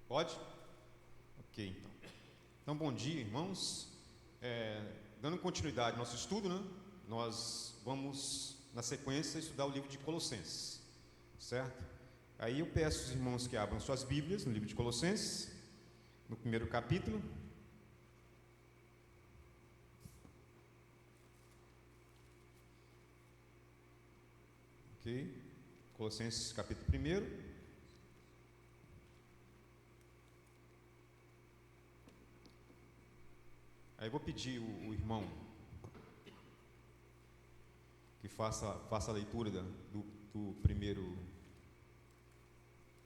Pode? Ok, então. Então, bom dia, irmãos. Dando continuidade ao nosso estudo, né? Nós vamos, na sequência, estudar o livro de Colossenses, certo? Aí eu peço aos irmãos que abram suas Bíblias no livro de Colossenses, no primeiro capítulo. Ok? Colossenses, capítulo 1. Aí eu vou pedir o irmão que faça a leitura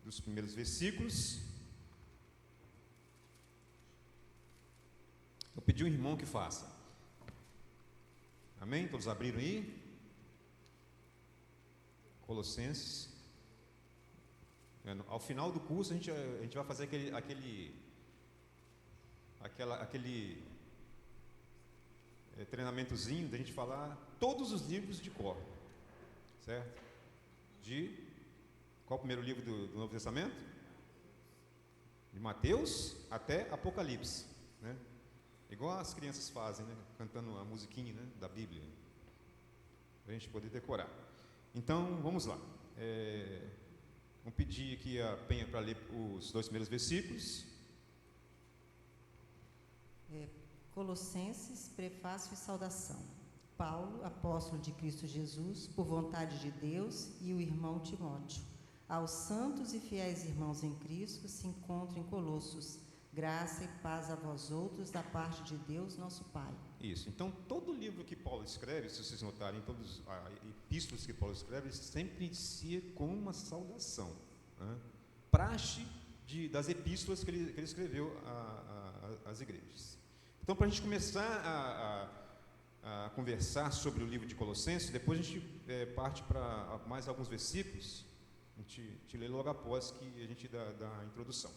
dos primeiros versículos. Vou pedir o irmão que faça. Amém? Todos abriram aí? Colossenses. Ao final do curso a gente vai fazer aquele treinamentozinho da gente falar todos os livros de cor, certo? Qual o primeiro livro do Novo Testamento? De Mateus até Apocalipse, né? Igual as crianças fazem, né? Cantando a musiquinha, né? Da Bíblia, para a gente poder decorar. Então, vamos lá. Vamos pedir aqui a Penha para ler os 2 primeiros versículos. Colossenses, prefácio e saudação. Paulo, apóstolo de Cristo Jesus, por vontade de Deus, e o irmão Timóteo. Aos santos e fiéis irmãos em Cristo que se encontram em Colossos, graça e paz a vós outros, da parte de Deus, nosso Pai. Isso. Então, todo livro que Paulo escreve, se vocês notarem, todas as epístolas que Paulo escreve, sempre inicia com uma saudação, né? Praxe das epístolas que ele escreveu às igrejas. Então, para a gente começar a conversar sobre o livro de Colossenses, depois a gente parte para mais alguns versículos, a gente lê logo após que a gente dá a introdução.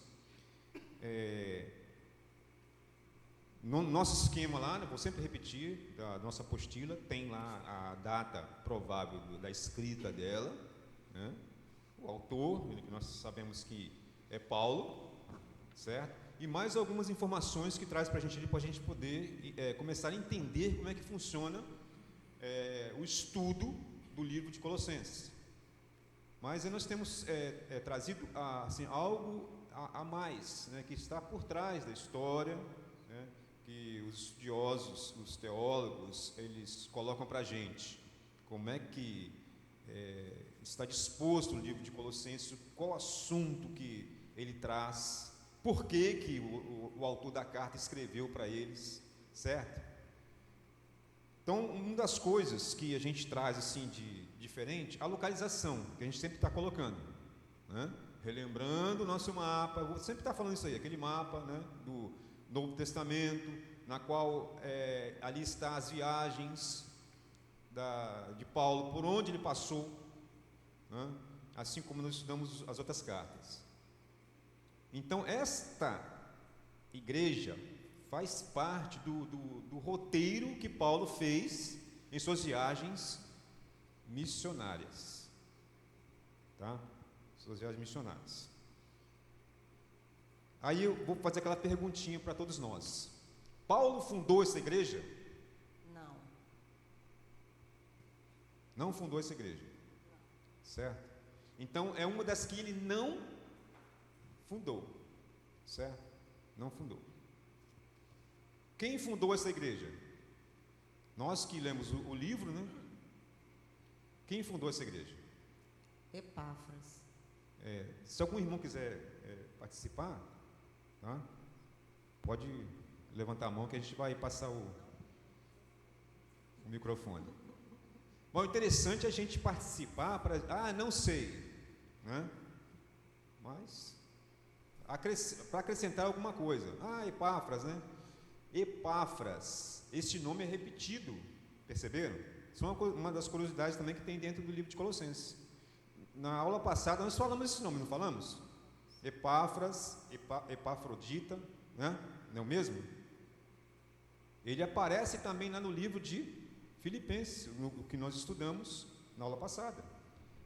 No nosso esquema lá, né, vou sempre repetir, da nossa apostila, tem lá a data provável da escrita dela, né? O autor, que nós sabemos que é Paulo, certo? E mais algumas informações que traz para a gente poder começar a entender como é que funciona o estudo do livro de Colossenses. Mas aí nós temos trazido assim, algo a mais, né, que está por trás da história, né, que os estudiosos, os teólogos, eles colocam para a gente. Como é que está disposto o livro de Colossenses, qual assunto que ele traz, por que o autor da carta escreveu para eles, certo? Então, uma das coisas que a gente traz assim de diferente, a localização, que a gente sempre está colocando, né? Relembrando o nosso mapa, eu vou sempre estar falando isso aí, aquele mapa, né, do Novo Testamento, na qual ali está as viagens de Paulo, por onde ele passou, né? Assim como nós estudamos as outras cartas. Então, esta igreja faz parte do roteiro que Paulo fez em suas viagens missionárias, tá? Suas viagens missionárias. Aí eu vou fazer aquela perguntinha para todos nós. Paulo fundou essa igreja? Não. Não fundou essa igreja? Não. Certo? Então, é uma das que ele não fundou, certo? Não fundou. Quem fundou essa igreja? Nós que lemos o livro, né? Quem fundou essa igreja? Epáfras. Se algum irmão quiser participar, tá? Pode levantar a mão que a gente vai passar o microfone. Bom, interessante a gente participar para... não sei, né? Mas para acrescentar alguma coisa. Epáfras, né? Epáfras, este nome é repetido, perceberam? Isso é uma das curiosidades também que tem dentro do livro de Colossenses. Na aula passada nós falamos esse nome, não falamos? Epáfras, Epafrodita, né? Não é o mesmo? Ele aparece também lá no livro de Filipenses, o que nós estudamos na aula passada.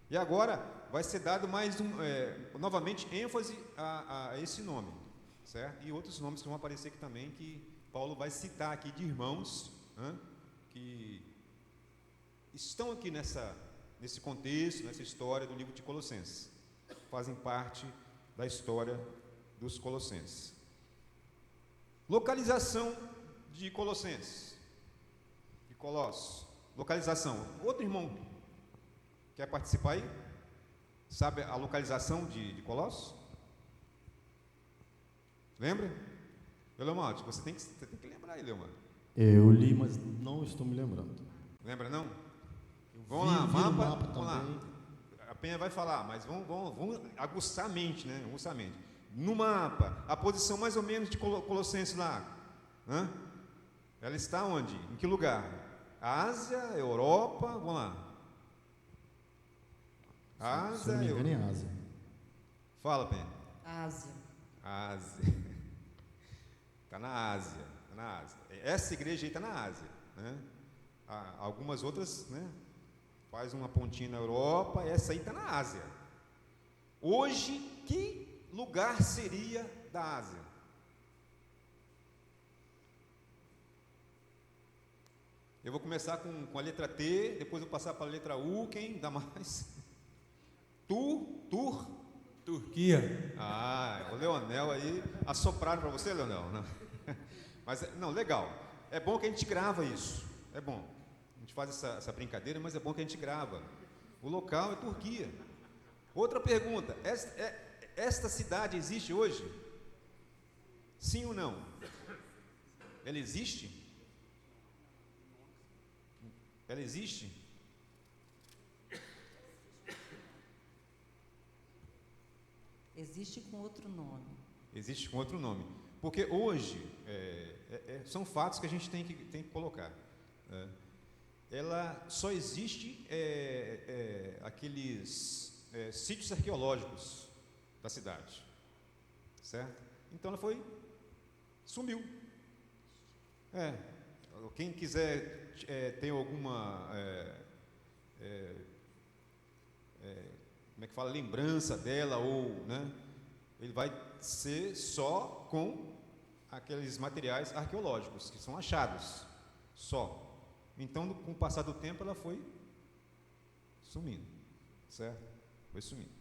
E agora vai ser dado novamente ênfase a esse nome, certo? E outros nomes que vão aparecer aqui também, que Paulo vai citar aqui de irmãos, que estão aqui nesse contexto, nessa história do livro de Colossenses, fazem parte da história dos Colossenses. Localização de Colossenses, de Colossos, localização. Outro irmão quer participar aí? Sabe a localização de Colossos? Lembra? Leomar, você tem que lembrar aí, Leomar. Eu li, mas não estou me lembrando. Lembra não? Vamos lá, mapa vamos lá. A Penha vai falar, mas vamos aguçar a mente, né? Aguçar a mente. No mapa, a posição mais ou menos de Colossenses lá, ela está onde? Em que lugar? Ásia, Europa, vamos lá. Ásia, se não me engano, é Ásia. Fala, Penha. Ásia. Está na Ásia. Essa igreja aí está na Ásia, né? Algumas outras, né? Faz uma pontinha na Europa, essa aí está na Ásia. Hoje, que lugar seria da Ásia? Eu vou começar com a letra T, depois vou passar para a letra U, quem dá mais? Turquia. O Leonel aí, assopraram para você, Leonel? Não. Mas, não, legal. É bom que a gente grava isso. É bom. A gente faz essa brincadeira, mas é bom que a gente grava. O local é Turquia. Outra pergunta. Esta cidade existe hoje? Sim ou não? Ela existe? Ela existe? Existe com outro nome. Existe com outro nome. Porque hoje, são fatos que a gente tem que colocar. Ela só existe aqueles sítios arqueológicos da cidade. Certo? Então ela sumiu. Quem quiser ter alguma como é que fala, lembrança dela, ou, né, ele vai ser só com aqueles materiais arqueológicos que são achados, só. Então, com o passar do tempo, ela foi sumindo, certo? Foi sumindo.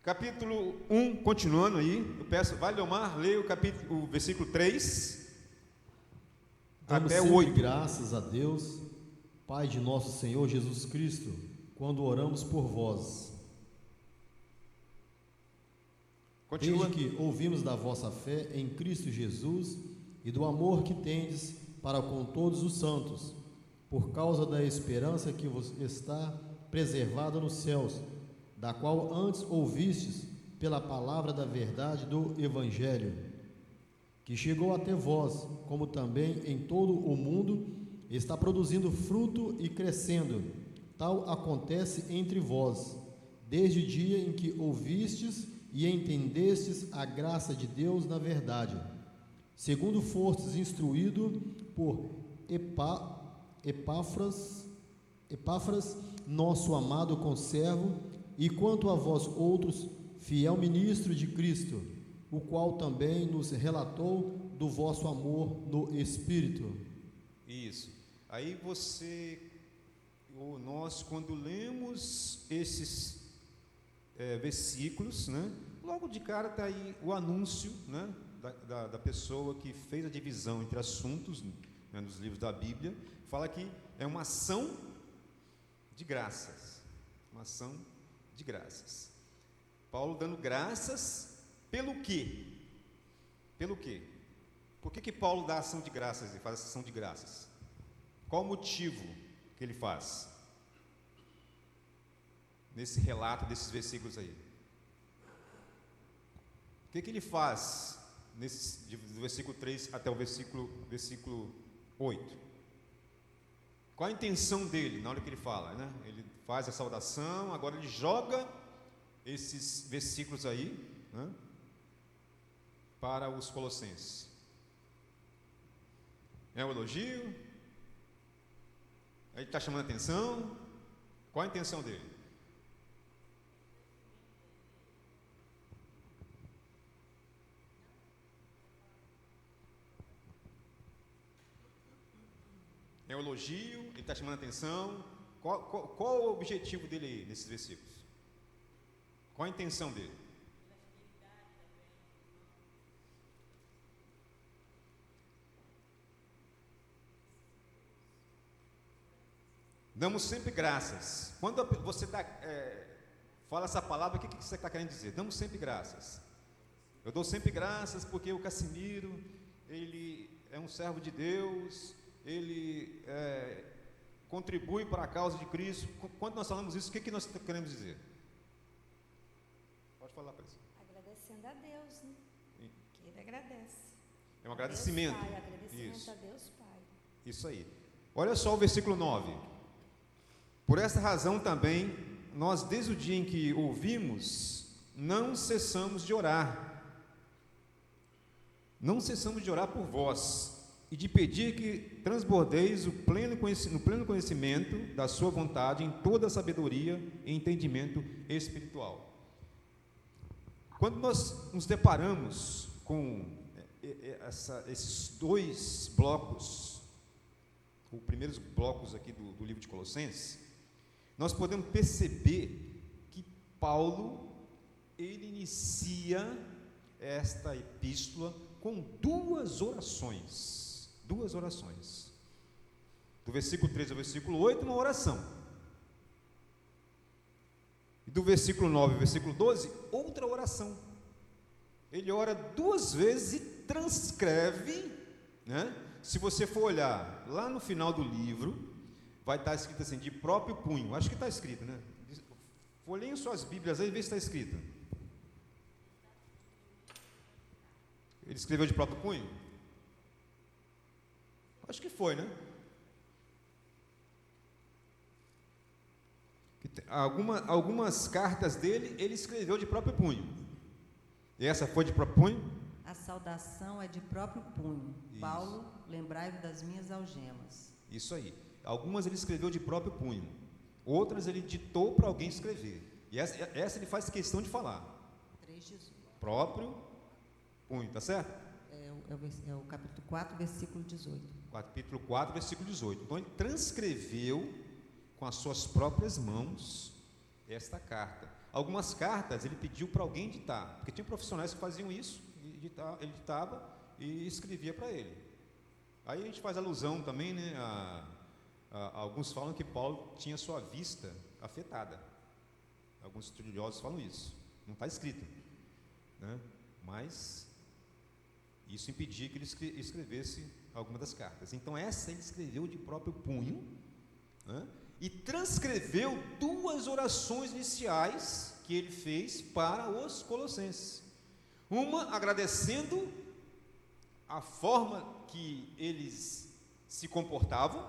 Capítulo 1, continuando aí, eu peço, vai, Leomar, leia o versículo 3 até o 8. Graças a Deus, Pai de nosso Senhor Jesus Cristo, quando oramos por vós. Continua. Desde que ouvimos da vossa fé em Cristo Jesus e do amor que tendes para com todos os santos, por causa da esperança que vos está preservada nos céus, da qual antes ouvistes pela palavra da verdade do Evangelho, que chegou até vós, como também em todo o mundo está produzindo fruto e crescendo. Tal acontece entre vós, desde o dia em que ouvistes e entendestes a graça de Deus na verdade, segundo fostes instruído por Epáfras, nosso amado conservo, e quanto a vós outros, fiel ministro de Cristo, o qual também nos relatou do vosso amor no Espírito. Isso. Aí nós, quando lemos esses versículos, né, logo de cara está aí o anúncio, né, da pessoa que fez a divisão entre assuntos, né, nos livros da Bíblia. Fala que é uma ação de graças. Uma ação de graças. Paulo dando graças pelo quê? Pelo quê? Por que Paulo dá ação de graças e faz essa ação de graças? Qual o motivo que ele faz? Nesse relato desses versículos aí. O que ele faz do versículo 3 até o versículo 8? Qual a intenção dele na hora que ele fala, né? Ele faz a saudação, agora ele joga esses versículos aí, né, para os colossenses. É um elogio? Ele está chamando a atenção? Qual a intenção dele? É um elogio, ele está chamando a atenção. Qual o objetivo dele aí, nesses versículos? Qual a intenção dele? Damos sempre graças. Quando você fala essa palavra, o que você está querendo dizer? Damos sempre graças. Eu dou sempre graças porque o Cassimiro, ele é um servo de Deus, ele contribui para a causa de Cristo. Quando nós falamos isso, o que nós queremos dizer? Pode falar, Priscila. Agradecendo a Deus, né? Que ele agradece. É um agradecimento. Deus Pai, agradecimento Isso. a Deus Pai. Isso aí. Olha só o versículo 9. Por essa razão também, nós desde o dia em que ouvimos, não cessamos de orar. Não cessamos de orar por vós e de pedir que transbordeis no pleno conhecimento da sua vontade em toda a sabedoria e entendimento espiritual. Quando nós nos deparamos com esses dois blocos, os primeiros blocos aqui do livro de Colossenses, nós podemos perceber que Paulo, ele inicia esta epístola com duas orações. Do versículo 13 ao versículo 8, uma oração. E do versículo 9 ao versículo 12, outra oração. Ele ora duas vezes e transcreve, né? Se você for olhar lá no final do livro, vai estar escrito assim, de próprio punho. Acho que está escrito, né? Folheiem suas Bíblias aí e vê se está escrito. Ele escreveu de próprio punho? Acho que foi, né? Algumas cartas dele, ele escreveu de próprio punho. E essa foi de próprio punho? A saudação é de próprio punho. Isso. Paulo, lembrai-vos das minhas algemas. Isso aí. Algumas ele escreveu de próprio punho. Outras ele ditou para alguém escrever. E essa ele faz questão de falar. 3:18. Próprio punho, tá certo? É o capítulo 4, versículo 18. Capítulo 4, versículo 18. Então ele transcreveu com as suas próprias mãos esta carta. Algumas cartas ele pediu para alguém ditar, porque tinha profissionais que faziam isso, ele ditava e escrevia para ele. Aí a gente faz alusão também, né, alguns falam que Paulo tinha sua vista afetada. Alguns estudiosos falam isso. Não está escrito, né? Mas isso impedia que ele escrevesse alguma das cartas. Então essa ele escreveu de próprio punho, né? E transcreveu duas orações iniciais que ele fez para os colossenses. Uma agradecendo a forma que eles se comportavam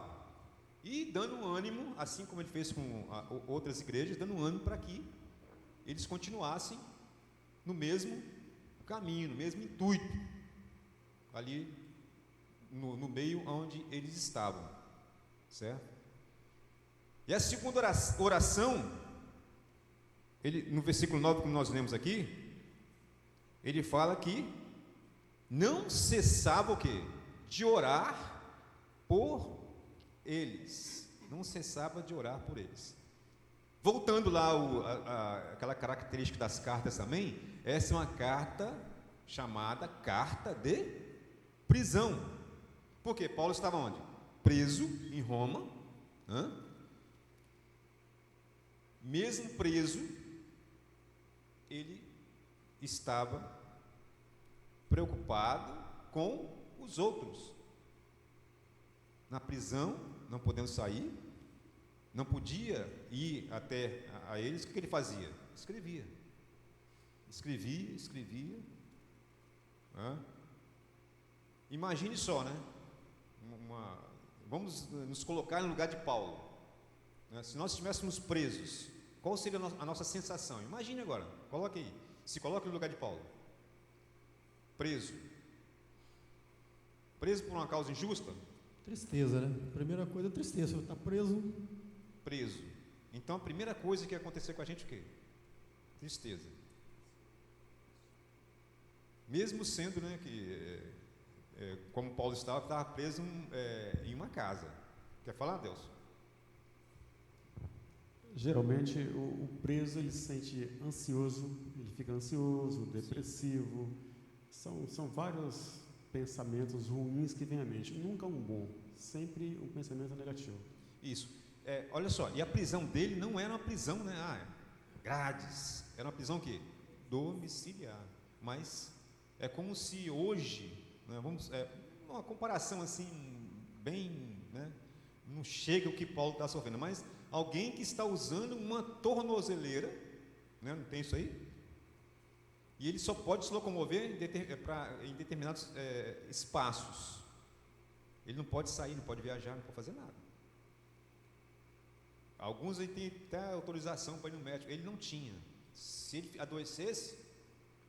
e dando ânimo, assim como ele fez com outras igrejas, dando ânimo para que eles continuassem no mesmo caminho, no mesmo intuito, ali no meio onde eles estavam, certo? E a segunda oração, no versículo 9, como nós lemos aqui, ele fala que não cessava o quê? De orar por eles. Não cessava de orar por eles. Voltando lá aquela característica das cartas também, essa é uma carta chamada carta de prisão. Por quê? Paulo estava onde? Preso em Roma. Mesmo preso, ele estava preocupado com os outros. Na prisão, não podendo sair, não podia ir até a eles. O que ele fazia? Escrevia. Imagine só, né? Vamos nos colocar no lugar de Paulo, né? Se nós estivéssemos presos, qual seria a nossa sensação? Imagine agora, coloque aí, se coloque no lugar de Paulo. Preso por uma causa injusta? Tristeza, né? Primeira coisa, tristeza. Você está preso. Então a primeira coisa que ia acontecer com a gente é o quê? Tristeza. Mesmo sendo, né, que como Paulo estava preso em uma casa. Quer falar, Deus? Geralmente o preso ele se sente ansioso, ele fica ansioso, depressivo. São vários pensamentos ruins que vêm à mente. Nunca um bom, sempre um pensamento negativo. Isso. Olha só, e a prisão dele não era uma prisão, né? Grades. Era uma prisão que domiciliar. Mas é como se hoje, né, uma comparação assim bem, né, não chega o que Paulo está sofrendo, mas alguém que está usando uma tornozeleira, né, não tem isso aí? E ele só pode se locomover em determinados espaços. Ele não pode sair, não pode viajar, não pode fazer nada. Alguns aí têm até autorização para ir no médico. Ele não tinha. Se ele adoecesse,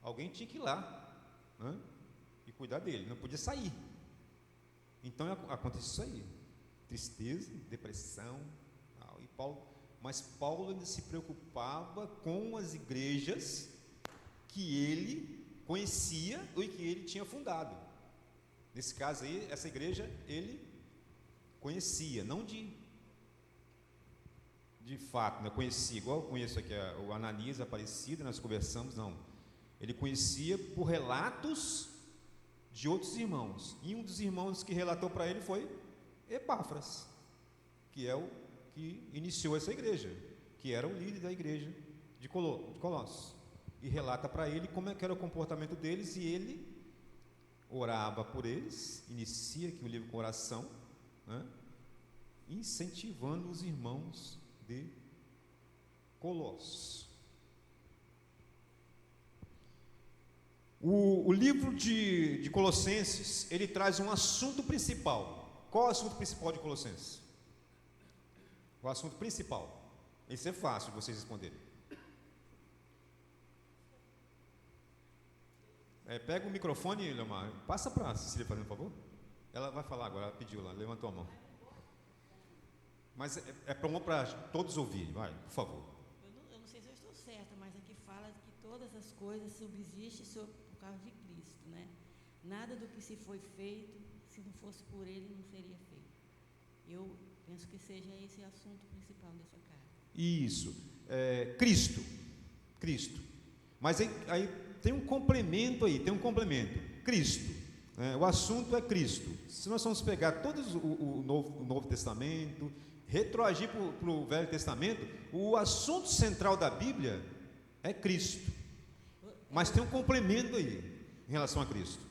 alguém tinha que ir lá, né, e cuidar dele. Não podia sair. Então acontece isso aí. Tristeza, depressão. Mas Paulo ainda se preocupava com as igrejas que ele conhecia e que ele tinha fundado. Nesse caso aí, essa igreja ele conhecia, não de fato, né? Conhecia, igual eu conheço aqui o Ananias, Aparecida, nós conversamos, não. Ele conhecia por relatos de outros irmãos. E um dos irmãos que relatou para ele foi Epáfras, que é o que iniciou essa igreja, que era o líder da igreja de Colossos, e relata para ele como é que era o comportamento deles, e ele orava por eles, inicia aqui o livro com oração, né, incentivando os irmãos de Colossos. O livro de Colossenses, ele traz um assunto principal. Qual é o assunto principal de Colossenses? O assunto principal. Isso é fácil de vocês responderem. Pega o microfone, Leomar. Passa para a Cecília, fazendo um favor. Ela vai falar agora, ela pediu lá, levantou a mão. Mas para todos ouvirem, vai, por favor. Eu não sei se eu estou certa, mas aqui fala que todas as coisas subsistem por causa de Cristo, né? Nada do que se foi feito, se não fosse por Ele, não seria feito. Eu penso que seja esse o assunto principal dessa carta. Isso, Cristo. Mas aí tem um complemento aí, Cristo. O assunto é Cristo. Se nós vamos pegar todos o Novo Testamento, retroagir para o Velho Testamento, o assunto central da Bíblia é Cristo. Mas tem um complemento aí, em relação a Cristo.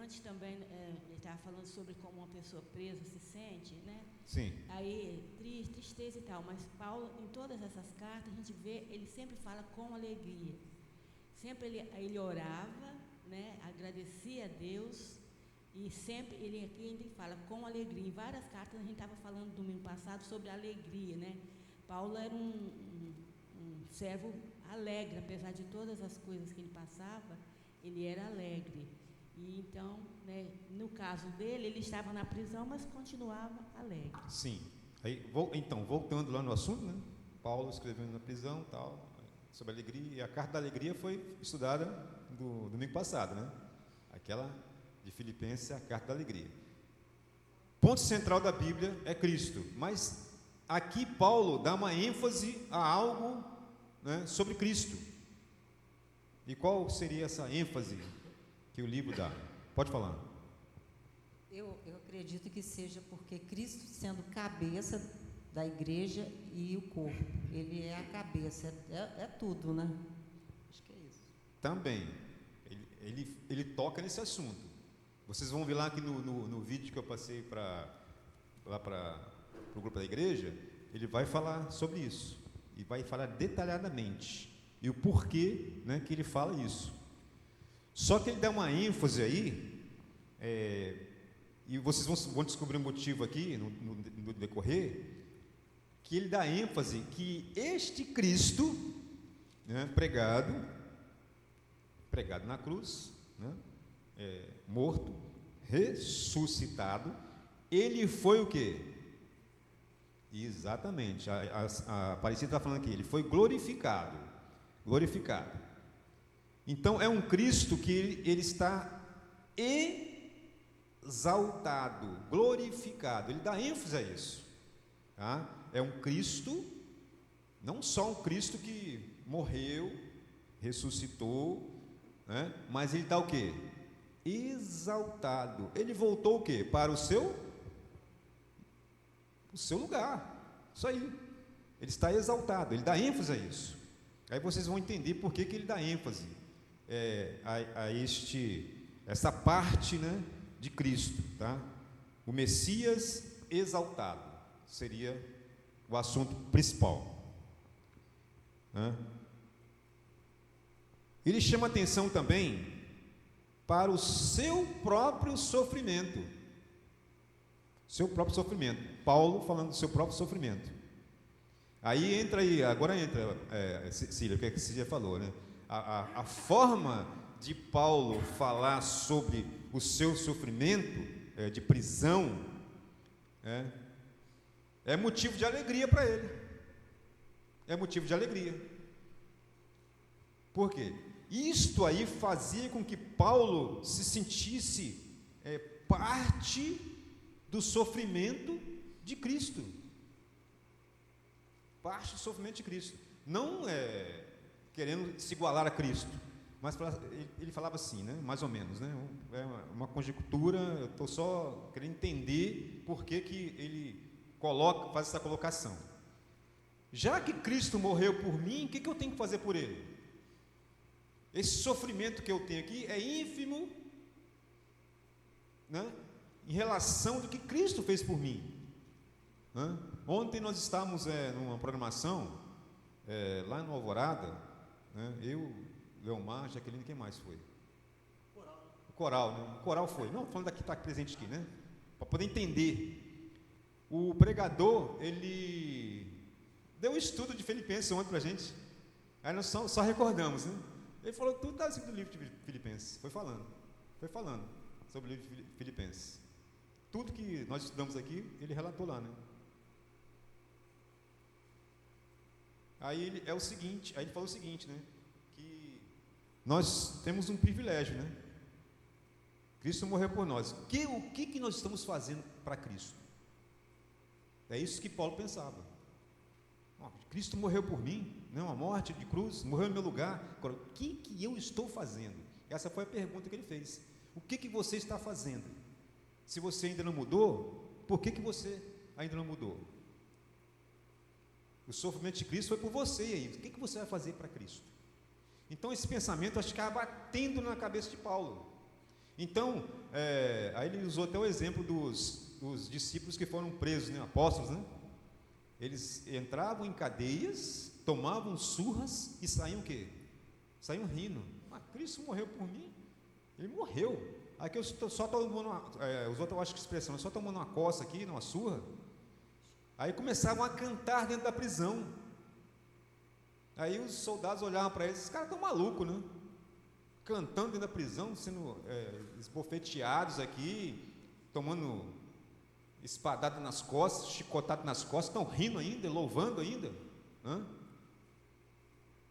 Antes também, ele estava falando sobre como uma pessoa presa se sente, né? Sim. Aí, tristeza e tal, mas Paulo, em todas essas cartas, a gente vê, ele sempre fala com alegria. Sempre ele orava, né? Agradecia a Deus, e sempre, ele fala com alegria. Em várias cartas, a gente estava falando domingo passado sobre alegria, né? Paulo era um servo alegre, apesar de todas as coisas que ele passava, ele era alegre. E então, né, no caso dele, ele estava na prisão, mas continuava alegre. Sim. Aí, então, voltando lá no assunto, né? Paulo escrevendo na prisão, tal, sobre alegria, e a carta da alegria foi estudada do domingo passado, né? Aquela de Filipenses, a carta da alegria. Ponto central da Bíblia é Cristo, mas aqui Paulo dá uma ênfase a algo, né, sobre Cristo. E qual seria essa ênfase que o livro dá? Pode falar. Eu acredito que seja porque Cristo, sendo cabeça da igreja e o corpo, ele é a cabeça, é tudo, né? Acho que é isso. Também, ele toca nesse assunto. Vocês vão ver lá que no vídeo que eu passei para o grupo da igreja, ele vai falar sobre isso, e vai falar detalhadamente, e o porquê, né, que ele fala isso. Só que ele dá uma ênfase aí, e vocês vão descobrir o motivo aqui, no decorrer, que ele dá ênfase que este Cristo, né, pregado na cruz, né, morto, ressuscitado, ele foi o quê? Exatamente. A Aparecida está falando aqui, ele foi glorificado. Glorificado. Então, é um Cristo que ele está exaltado, glorificado. Ele dá ênfase a isso. Tá? É um Cristo, não só um Cristo que morreu, ressuscitou, né? Mas ele está o quê? Exaltado. Ele voltou o quê? Para o seu lugar. Isso aí. Ele está exaltado, ele dá ênfase a isso. Aí vocês vão entender por que ele dá ênfase essa parte, né, de Cristo, tá? O Messias exaltado seria o assunto principal, né? Ele chama atenção também para o seu próprio sofrimento. Seu próprio sofrimento. Paulo falando do seu próprio sofrimento. Agora entra, Cília, o que a Cília falou, né? A forma de Paulo falar sobre o seu sofrimento de prisão é motivo de alegria para ele. É motivo de alegria. Por quê? Isto aí fazia com que Paulo se sentisse parte do sofrimento de Cristo. Parte do sofrimento de Cristo. Não querendo se igualar a Cristo, mas ele falava assim, né? Mais ou menos, né? É uma conjectura, eu estou só querendo entender por que ele faz essa colocação. Já que Cristo morreu por mim, o que eu tenho que fazer por ele? Esse sofrimento que eu tenho aqui é ínfimo, né, em relação do que Cristo fez por mim, né? Ontem nós estávamos numa programação lá no Alvorada, né, eu, Leomar, Jaqueline, quem mais foi? O Coral, né? O Coral foi, não, falando daqui, está presente aqui, né? Para poder entender. O pregador, ele deu um estudo de Filipenses ontem para a gente, aí nós só recordamos, né? Ele falou tudo está escrito no livro de Filipenses. Foi falando sobre o livro de Filipenses. Tudo que nós estudamos aqui, ele relatou lá, né? Aí ele falou o seguinte, né? Que nós temos um privilégio, né? Cristo morreu por nós. O que nós estamos fazendo para Cristo? É isso que Paulo pensava. Cristo morreu por mim, né? Uma morte de cruz, morreu no meu lugar. Agora, o que eu estou fazendo? Essa foi a pergunta que ele fez. O que você está fazendo? Se você ainda não mudou, por que você ainda não mudou? O sofrimento de Cristo foi por você aí. O que você vai fazer para Cristo? Então, esse pensamento acho que estava batendo na cabeça de Paulo. Então, aí ele usou até o exemplo dos discípulos que foram presos, né? Apóstolos, né? Eles entravam em cadeias, tomavam surras e saíam o quê? Saíam rindo. Mas Cristo morreu por mim? Ele morreu. Aqui eu só tomando os outros eu acho que expressão, eu só tomando uma coça aqui, numa surra. Aí começavam a cantar dentro da prisão. Aí os soldados olhavam para eles, esses caras estão malucos, né? Cantando dentro da prisão, sendo esbofeteados aqui, tomando espadada nas costas, chicotado nas costas, estão rindo ainda, louvando ainda. Hã?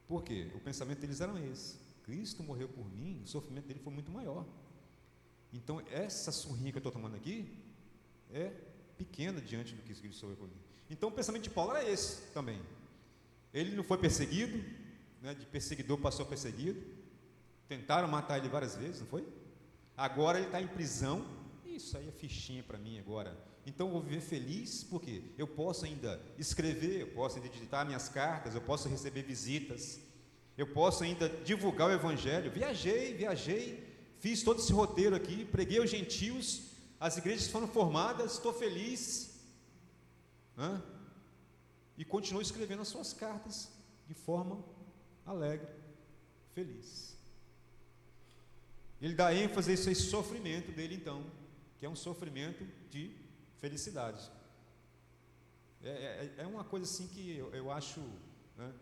Por quê? O pensamento deles era esse. Cristo morreu por mim, o sofrimento dele foi muito maior. Então, essa surrinha que eu estou tomando aqui é pequena diante do que Cristo sofreu por mim. Então, o pensamento de Paulo era esse também. Ele não foi perseguido, né, de perseguidor passou a perseguido. Tentaram matar ele várias vezes, não foi? Agora ele está em prisão. Isso aí é fichinha para mim agora. Então eu vou viver feliz, porque eu posso ainda escrever, eu posso ainda digitar minhas cartas, eu posso receber visitas, eu posso ainda divulgar o Evangelho. Viajei, fiz todo esse roteiro aqui, preguei aos gentios, as igrejas foram formadas, estou feliz. E continuo escrevendo as suas cartas de forma alegre, feliz. Ele dá ênfase a esse sofrimento dele, então, que é um sofrimento de felicidade. É uma coisa assim que eu acho, né,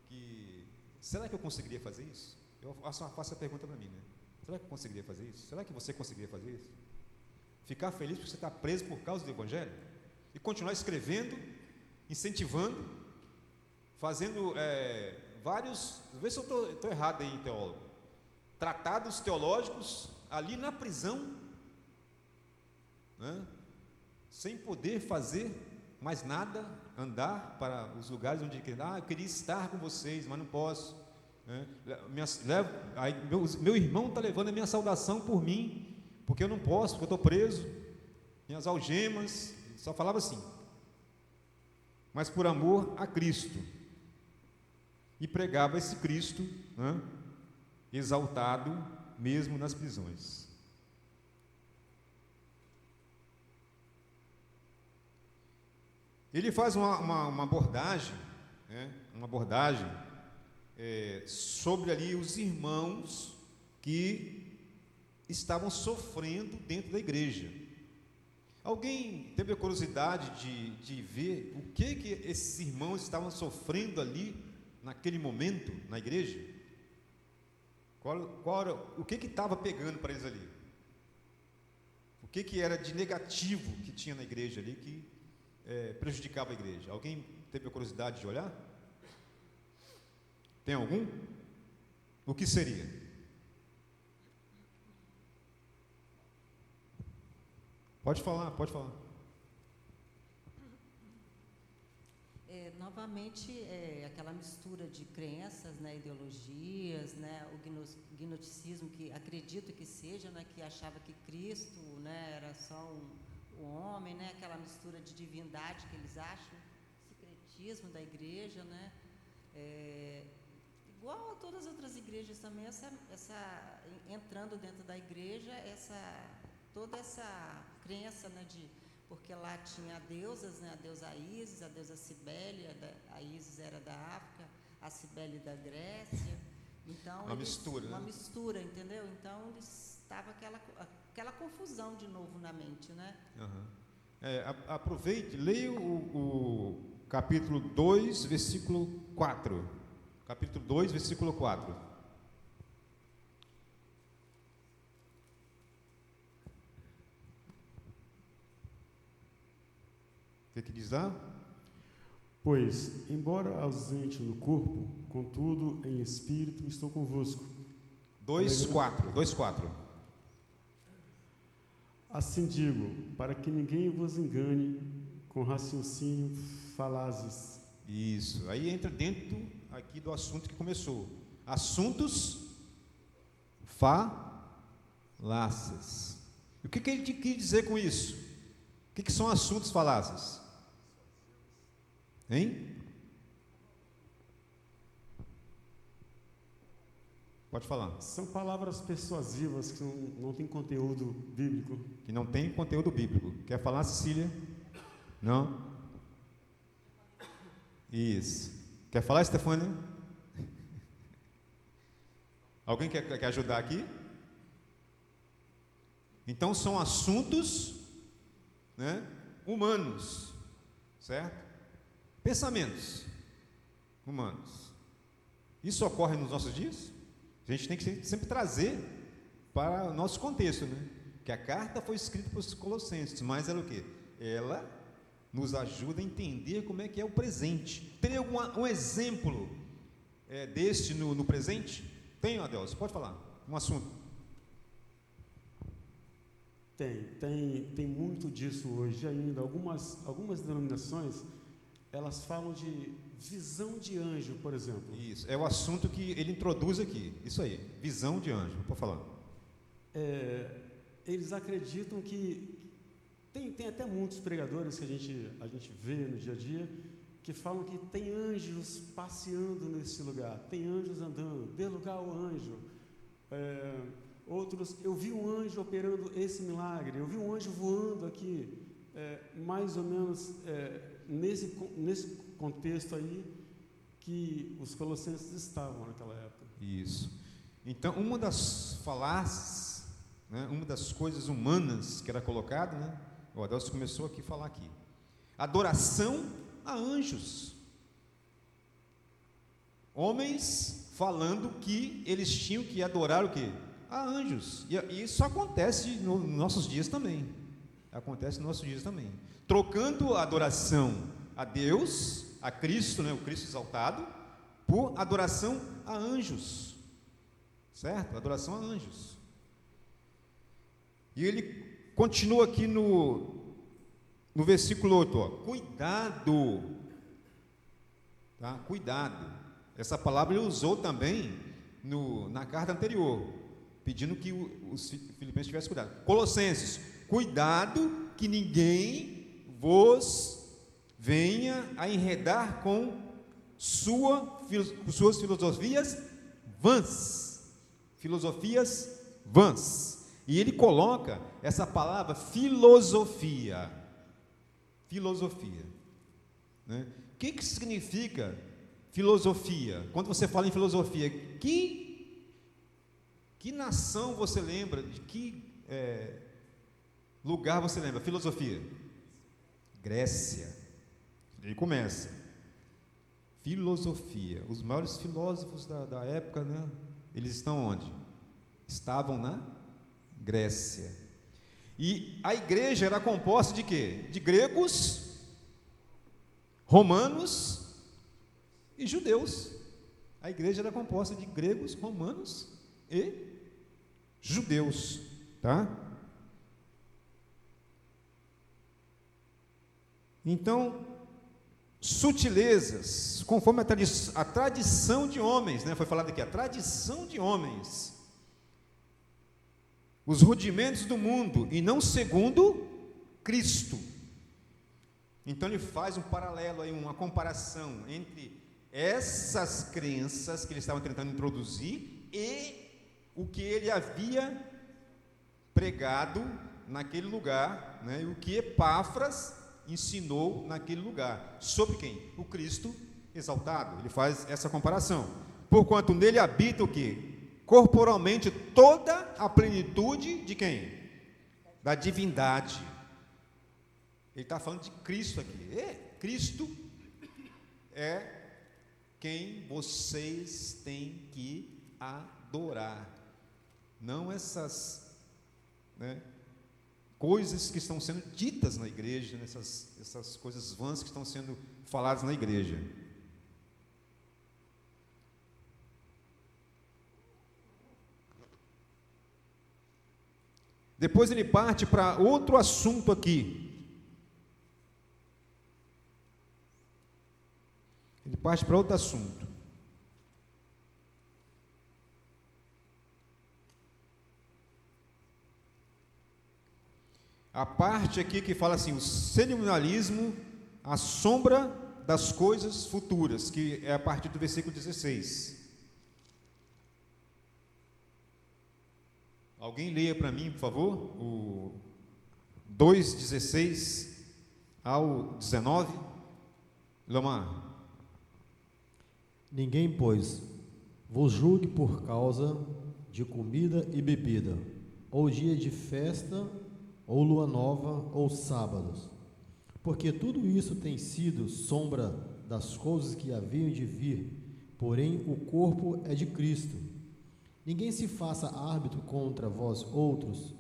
que será que eu conseguiria fazer isso? Eu faço a pergunta para mim, né? Será que eu conseguiria fazer isso? Será que você conseguiria fazer isso? Ficar feliz porque você está preso por causa do Evangelho? E continuar escrevendo, incentivando, fazendo vários, vê se eu estou errado aí, teólogo, tratados teológicos ali na prisão, né? Sem poder fazer mais nada, andar para os lugares onde eu queria estar com vocês, mas não posso, né? Meu irmão está levando a minha saudação por mim, porque eu não posso, porque eu estou preso, minhas algemas, só falava assim, mas por amor a Cristo, e pregava esse Cristo, né, exaltado mesmo nas prisões. Ele faz uma abordagem, né, sobre ali os irmãos que estavam sofrendo dentro da igreja. Alguém teve a curiosidade de ver o que esses irmãos estavam sofrendo ali naquele momento na igreja? O que estava pegando para eles ali? O que era de negativo que tinha na igreja ali que prejudicava a igreja? Alguém teve a curiosidade de olhar? Tem algum? O que seria? Pode falar. Novamente, aquela mistura de crenças, né, ideologias, né, o gnosticismo, que acredito que seja, né, que achava que Cristo, né, era só um homem, né, aquela mistura de divindade que eles acham, secretismo da igreja, né, igual a todas as outras igrejas também, entrando dentro da igreja, toda essa crença, né, porque lá tinha deusas, né, a deusa Ísis, a deusa Cibele, a Ísis era da África, a Cibele da Grécia, então uma mistura, entendeu? Então estava aquela confusão de novo na mente, né? Uhum. Aproveite, leia o capítulo 2, versículo 4. Capítulo 2, versículo 4. O que diz lá? Pois, embora ausente no corpo, contudo, em espírito, estou convosco. 2:4. Assim digo, para que ninguém vos engane com raciocínio falazes. Isso, aí entra dentro aqui do assunto que começou. Assuntos falaces. E o que ele quis dizer com isso? O que são assuntos falaces? Hein? Pode falar. São palavras persuasivas que não têm conteúdo bíblico. Que não tem conteúdo bíblico. Quer falar, Cecília? Não? Isso. Quer falar, Stefânia? Alguém quer ajudar aqui? Então são assuntos, né, humanos, certo? Pensamentos humanos. Isso ocorre nos nossos dias? A gente tem que sempre trazer para o nosso contexto, né? Que a carta foi escrita para os Colossenses, mas ela o quê? Ela nos ajuda a entender como é que é o presente. Tem um exemplo deste no presente? Tem, Adelson? Pode falar. Um assunto. Tem muito disso hoje ainda. Algumas denominações, elas falam de visão de anjo, por exemplo. Isso, é o assunto que ele introduz aqui. Isso aí, visão de anjo. Pode falar. Eles acreditam que tem até muitos pregadores que a gente vê no dia a dia que falam que tem anjos passeando nesse lugar, tem anjos andando, dê lugar ao anjo. Outros, eu vi um anjo operando esse milagre, eu vi um anjo voando aqui, mais ou menos nesse contexto aí que os colossenses estavam naquela época. Isso. Então, uma das falácias, né, uma das coisas humanas que era colocado, né, o Adelson começou aqui a falar aqui, adoração a anjos. Homens falando que eles tinham que adorar o quê? A anjos. E isso acontece nos nossos dias também. Acontece nos nossos dias também. Trocando a adoração a Deus, a Cristo, né, o Cristo exaltado, por adoração a anjos, certo? Adoração a anjos. E ele continua aqui no versículo 8, ó, cuidado, tá? Cuidado. Essa palavra ele usou também na carta anterior, pedindo que os filipenses tivessem cuidado. Colossenses, cuidado que ninguém vos venha a enredar com suas filosofias vãs. Filosofias vãs. E ele coloca essa palavra filosofia. Filosofia. Né? O que significa filosofia? Quando você fala em filosofia, que nação você lembra? De que lugar você lembra? Filosofia. Grécia. Aí começa. Filosofia. Os maiores filósofos da época, né? Eles estão onde? Estavam na Grécia. E a igreja era composta de quê? De gregos, romanos e judeus. A igreja era composta de gregos, romanos e judeus, tá? Então, sutilezas, conforme a tradição de homens, né? Foi falado aqui, a tradição de homens, os rudimentos do mundo, e não segundo Cristo. Então ele faz um paralelo aí, uma comparação entre essas crenças que eles estavam tentando introduzir e o que ele havia pregado naquele lugar, né? E o que Epáfras ensinou naquele lugar. Sobre quem? O Cristo exaltado. Ele faz essa comparação. Porquanto nele habita o quê? Corporalmente toda a plenitude de quem? Da divindade. Ele está falando de Cristo aqui. Cristo é quem vocês têm que adorar. Não essas, né, coisas que estão sendo ditas na igreja, essas coisas vãs que estão sendo faladas na igreja. Depois ele parte para outro assunto aqui. Ele parte para outro assunto. A parte aqui que fala assim, o cerimonialismo, a sombra das coisas futuras, que é a partir do versículo 16. Alguém leia para mim, por favor, o 2:16 ao 19. Lomar. Ninguém, pois, vos julgue por causa de comida e bebida, ou dia de festa, ou lua nova, ou sábados, porque tudo isso tem sido sombra das coisas que haviam de vir, porém o corpo é de Cristo. Ninguém se faça árbitro contra vós outros,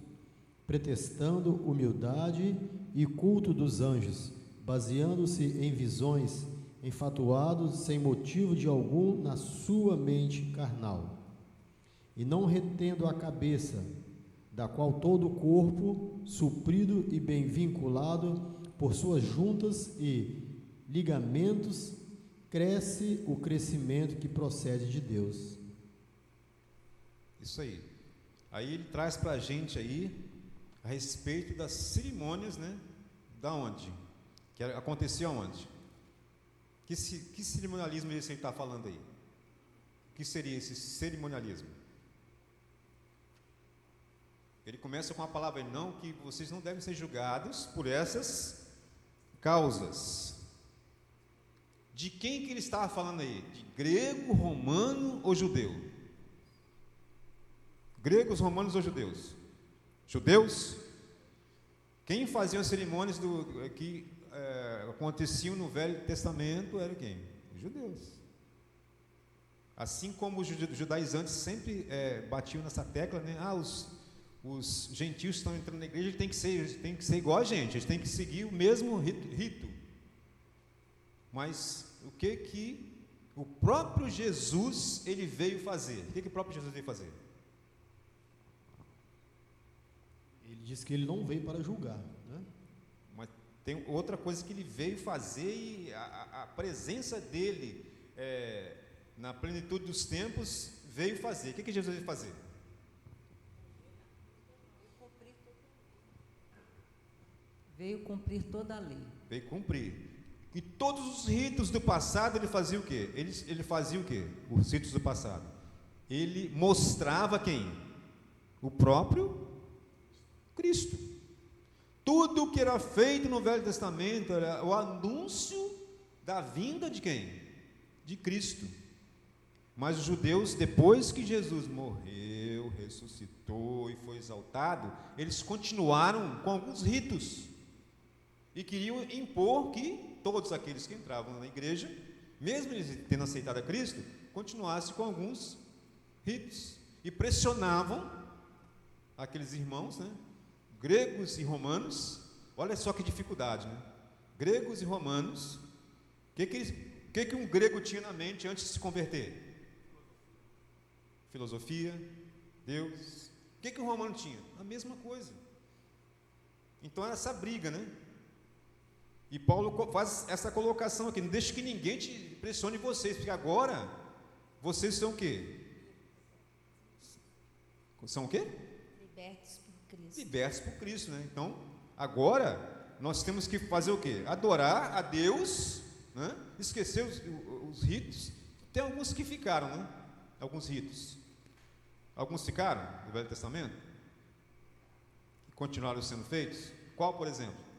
pretextando humildade e culto dos anjos, baseando-se em visões, enfatuados sem motivo de algum na sua mente carnal, e não retendo a cabeça, da qual todo o corpo, suprido e bem vinculado por suas juntas e ligamentos, cresce o crescimento que procede de Deus. Isso aí. Aí ele traz para a gente aí a respeito das cerimônias, né? Da onde? Que acontecia onde? Que cerimonialismo é esse que ele está falando aí? O que seria esse cerimonialismo? Ele começa com a palavra não, que vocês não devem ser julgados por essas causas. De quem que ele estava falando aí? De grego, romano ou judeu? Gregos, romanos ou judeus? Judeus? Quem fazia as cerimônias que aconteciam no Velho Testamento era quem? Os judeus. Assim como os judaizantes sempre batiam nessa tecla, né? Os gentios estão entrando na igreja, tem que ser igual a gente, eles têm que seguir o mesmo rito. mas o que o próprio Jesus ele veio fazer? O que o próprio Jesus veio fazer? Ele disse que ele não veio para julgar, né? Mas tem outra coisa que ele veio fazer, e a presença dele na plenitude dos tempos veio fazer. O que Jesus veio fazer? Veio cumprir toda a lei. Veio cumprir. E todos os ritos do passado ele fazia o quê? Ele fazia o quê? Os ritos do passado. Ele mostrava quem? O próprio Cristo. Tudo que era feito no Velho Testamento era o anúncio da vinda de quem? De Cristo. Mas os judeus, depois que Jesus morreu, ressuscitou e foi exaltado, eles continuaram com alguns ritos e queriam impor que todos aqueles que entravam na igreja, mesmo eles tendo aceitado a Cristo, continuassem com alguns ritos e pressionavam aqueles irmãos, né? Gregos e romanos. Olha só que dificuldade, né? Gregos e romanos. O que um grego tinha na mente antes de se converter? Filosofia, Deus. O que um romano tinha? A mesma coisa. Então era essa briga, né? E Paulo faz essa colocação aqui: não deixe que ninguém te pressione vocês, porque agora vocês são o quê? São o quê? Libertos por Cristo. Libertos por Cristo, né? Então, agora nós temos que fazer o quê? Adorar a Deus, né? Esquecer os ritos. Tem alguns que ficaram, né? Alguns ritos. Alguns ficaram do Velho Testamento e continuaram sendo feitos. Qual, por exemplo?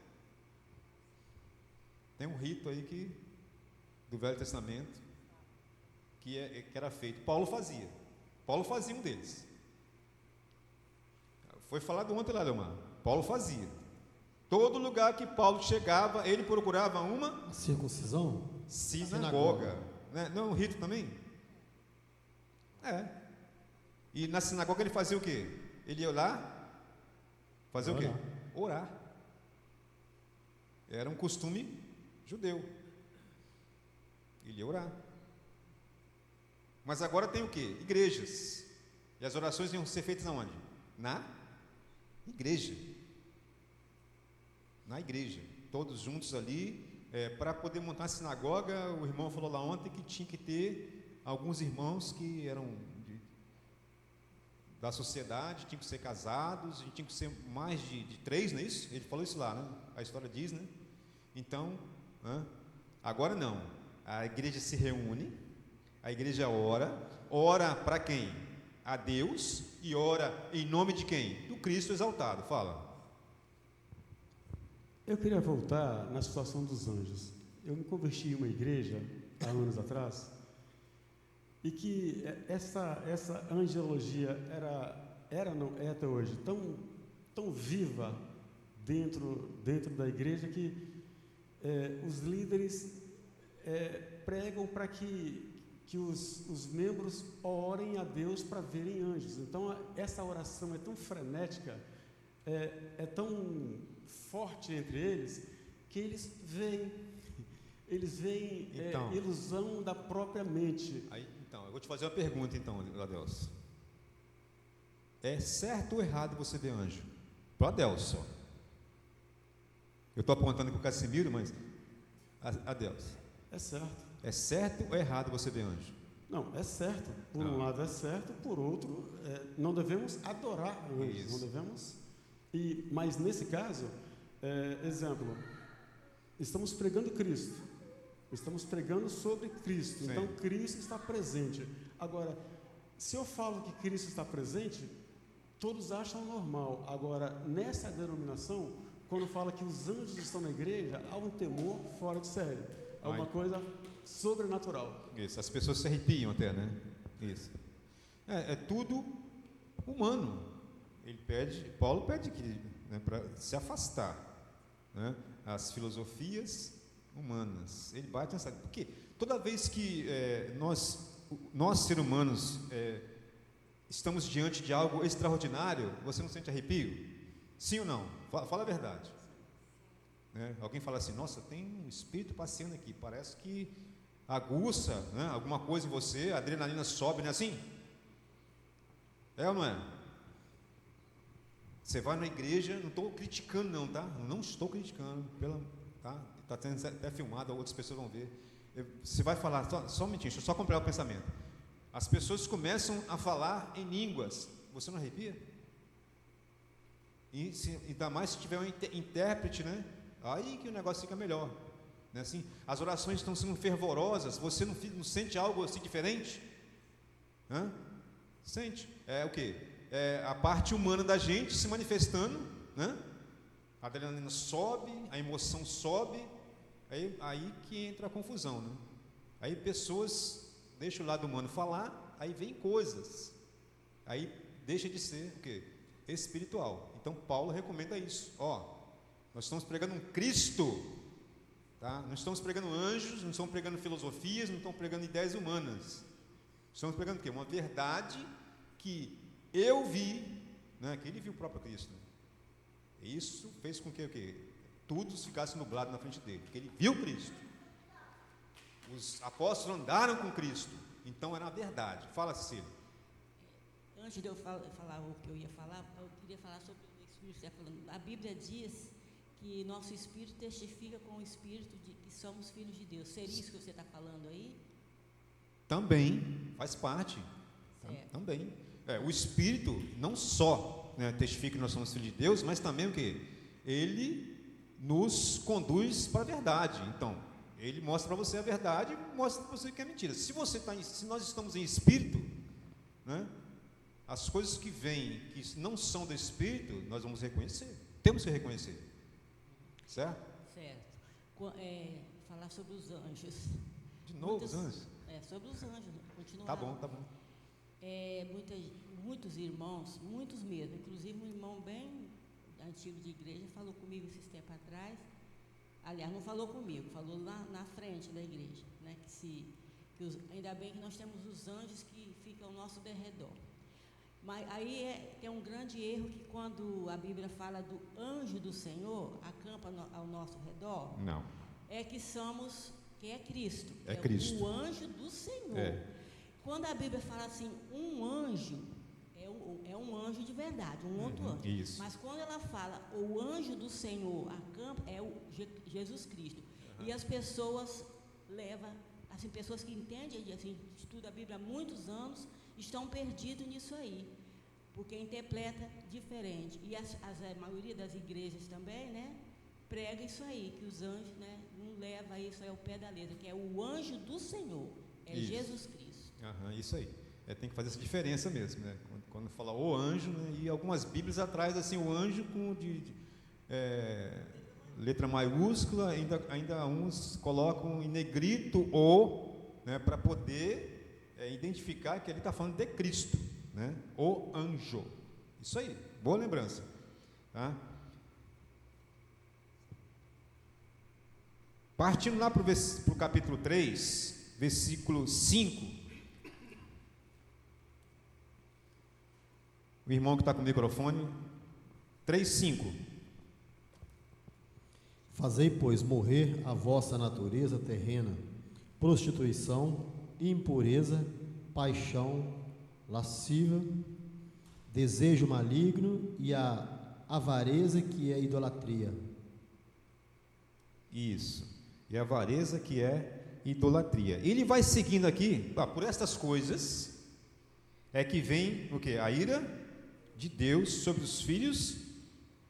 Tem um rito aí do Velho Testamento que era feito. Paulo fazia um deles. Foi falado ontem lá, Leomar. Paulo fazia. Todo lugar que Paulo chegava, ele procurava uma circuncisão? Sinagoga. Né? Não é um rito também? E na sinagoga ele fazia o quê? Ele ia lá fazer o quê? Orar. Era um costume judeu. Ele ia orar. Mas agora tem o quê? Igrejas. E as orações iam ser feitas aonde? Na igreja. Na igreja. Todos juntos ali. Para poder montar a sinagoga, o irmão falou lá ontem que tinha que ter alguns irmãos que eram da sociedade, tinham que ser casados, e tinham que ser mais de 3, não é isso? Ele falou isso lá, né? A história diz, né? Então, agora não. A igreja se reúne, a igreja ora para quem? A Deus, e ora em nome de quem? Do Cristo exaltado. Fala. Eu queria voltar na situação dos anjos. Eu me converti em uma igreja há anos atrás, e que essa angelologia não é até hoje tão viva dentro da igreja, que os líderes pregam para que os membros orem a Deus para verem anjos. Então essa oração é tão frenética, é tão forte entre eles, que eles veem então, ilusão da própria mente. Então, eu vou te fazer uma pergunta, então, Adelso. É certo ou errado você ver anjo? Para o Adelso. Eu estou apontando aqui para o Casimiro, mas Adelso. É certo. É certo ou errado você ver anjo? Não, é certo. Por um lado é certo, por outro, não devemos adorar anjos. Não devemos. Mas nesse caso, exemplo, estamos pregando Cristo. Estamos pregando sobre Cristo. Sim. Então Cristo está presente. Agora, se eu falo que Cristo está presente, todos acham normal. Agora, nessa denominação, quando fala que os anjos estão na igreja, há um temor fora de série. É uma coisa sobrenatural. Isso, as pessoas se arrepiam até, né? Isso. É tudo humano. Paulo pede para se afastar, né? As filosofias humanas. Ele bate nessa. Porque toda vez que nós seres humanos estamos diante de algo extraordinário, você não sente arrepio? Sim ou não? Fala a verdade. né? Alguém fala assim, nossa, tem um espírito passeando aqui, parece que aguça, né, alguma coisa em você, a adrenalina sobe, não é assim? É ou não é? Você vai na igreja, não estou criticando não, tá? Não estou criticando, tá? Está sendo até filmado, outras pessoas vão ver. Você vai falar, só um minutinho, deixa eu só completar o pensamento. As pessoas começam a falar em línguas, você não arrepia? E ainda mais se tiver um intérprete, né? Aí que o negócio fica melhor, né? Assim, as orações estão sendo fervorosas, você não sente algo assim diferente? Hã? Sente? É o quê? É a parte humana da gente se manifestando, né? A adrenalina sobe, a emoção sobe, aí que entra a confusão, né? Aí pessoas deixam o lado humano falar, aí vem coisas, aí deixa de ser o quê? Espiritual. Então Paulo recomenda isso. Nós estamos pregando um Cristo, tá? Não estamos pregando anjos, não estamos pregando filosofias, não estamos pregando ideias humanas. Estamos pregando o quê? Uma verdade que eu vi, né? Que ele viu o próprio Cristo. Isso fez com que o quê? Tudo ficasse nublado na frente dele, porque ele viu Cristo. Os apóstolos andaram com Cristo, então era a verdade. Fala, Cecília. Antes de eu falar o que eu ia falar, eu queria falar sobre o Espírito que está falando. A Bíblia diz que nosso Espírito testifica com o Espírito de que somos filhos de Deus. Seria isso que você está falando aí? Também, faz parte. Certo. Também. O Espírito não só, né, testifica que nós somos filhos de Deus, mas também o quê? Ele nos conduz para a verdade. Então, ele mostra para você a verdade e mostra para você que é mentira. Se nós estamos em Espírito, né, as coisas que vêm, que não são do Espírito, nós vamos reconhecer. Temos que reconhecer. Certo? Certo. Falar sobre os anjos. De novo, os anjos? Sobre os anjos. Continuar. Tá bom. Muitos irmãos, muitos mesmo, inclusive um irmão bem antigo de igreja falou comigo esses tempos atrás. Aliás, não falou comigo, falou lá na frente da igreja, né? Ainda bem que nós temos os anjos que ficam ao nosso derredor. Mas aí tem um grande erro que quando a Bíblia fala do anjo do Senhor, acampa ao nosso redor, Não. é que é Cristo. É Cristo. O anjo do Senhor. Quando a Bíblia fala assim, um anjo, é um anjo de verdade, um outro anjo. Isso. Mas quando ela fala, o anjo do Senhor acampa, é o Jesus Cristo. E as pessoas levam, assim, pessoas que entendem, assim, estudam a Bíblia há muitos anos, estão perdidos nisso aí, porque interpreta diferente. E a maioria das igrejas também, né, prega isso aí, que os anjos, né, não levam isso aí ao pé da letra, que é o anjo do Senhor, Isso. Jesus Cristo. Isso aí. Tem que fazer essa diferença mesmo, né? Quando fala o anjo, né? E algumas bíblias atrás, assim, o anjo com letra maiúscula, ainda uns colocam em negrito o, né? Para poder identificar que ele está falando de Cristo, né? O anjo. Isso aí, boa lembrança. Tá? Partindo lá para o capítulo 3, versículo 5. O irmão que está com o microfone, 3:5. Fazei, pois, morrer a vossa natureza terrena, prostituição, impureza, paixão, lasciva, desejo maligno e a avareza, que é idolatria. Isso. E a avareza, que é idolatria. Ele vai seguindo aqui, por estas coisas é que vem o quê? A ira de Deus sobre os filhos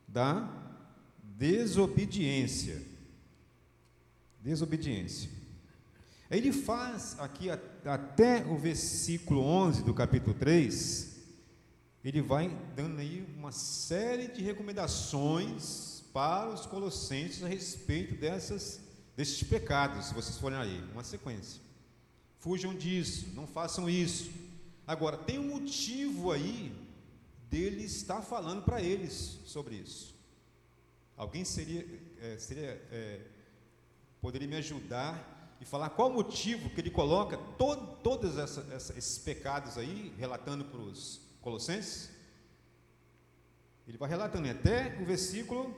da desobediência. Aí ele faz aqui até o versículo 11 do capítulo 3, ele vai dando aí uma série de recomendações para os colossenses a respeito desses pecados, se vocês forem aí, uma sequência. Fujam disso, não façam isso. Agora, tem um motivo aí dele estar falando para eles sobre isso. Alguém poderia me ajudar e falar qual o motivo que ele coloca todos esses pecados aí, relatando para os colossenses? Ele vai relatando até o versículo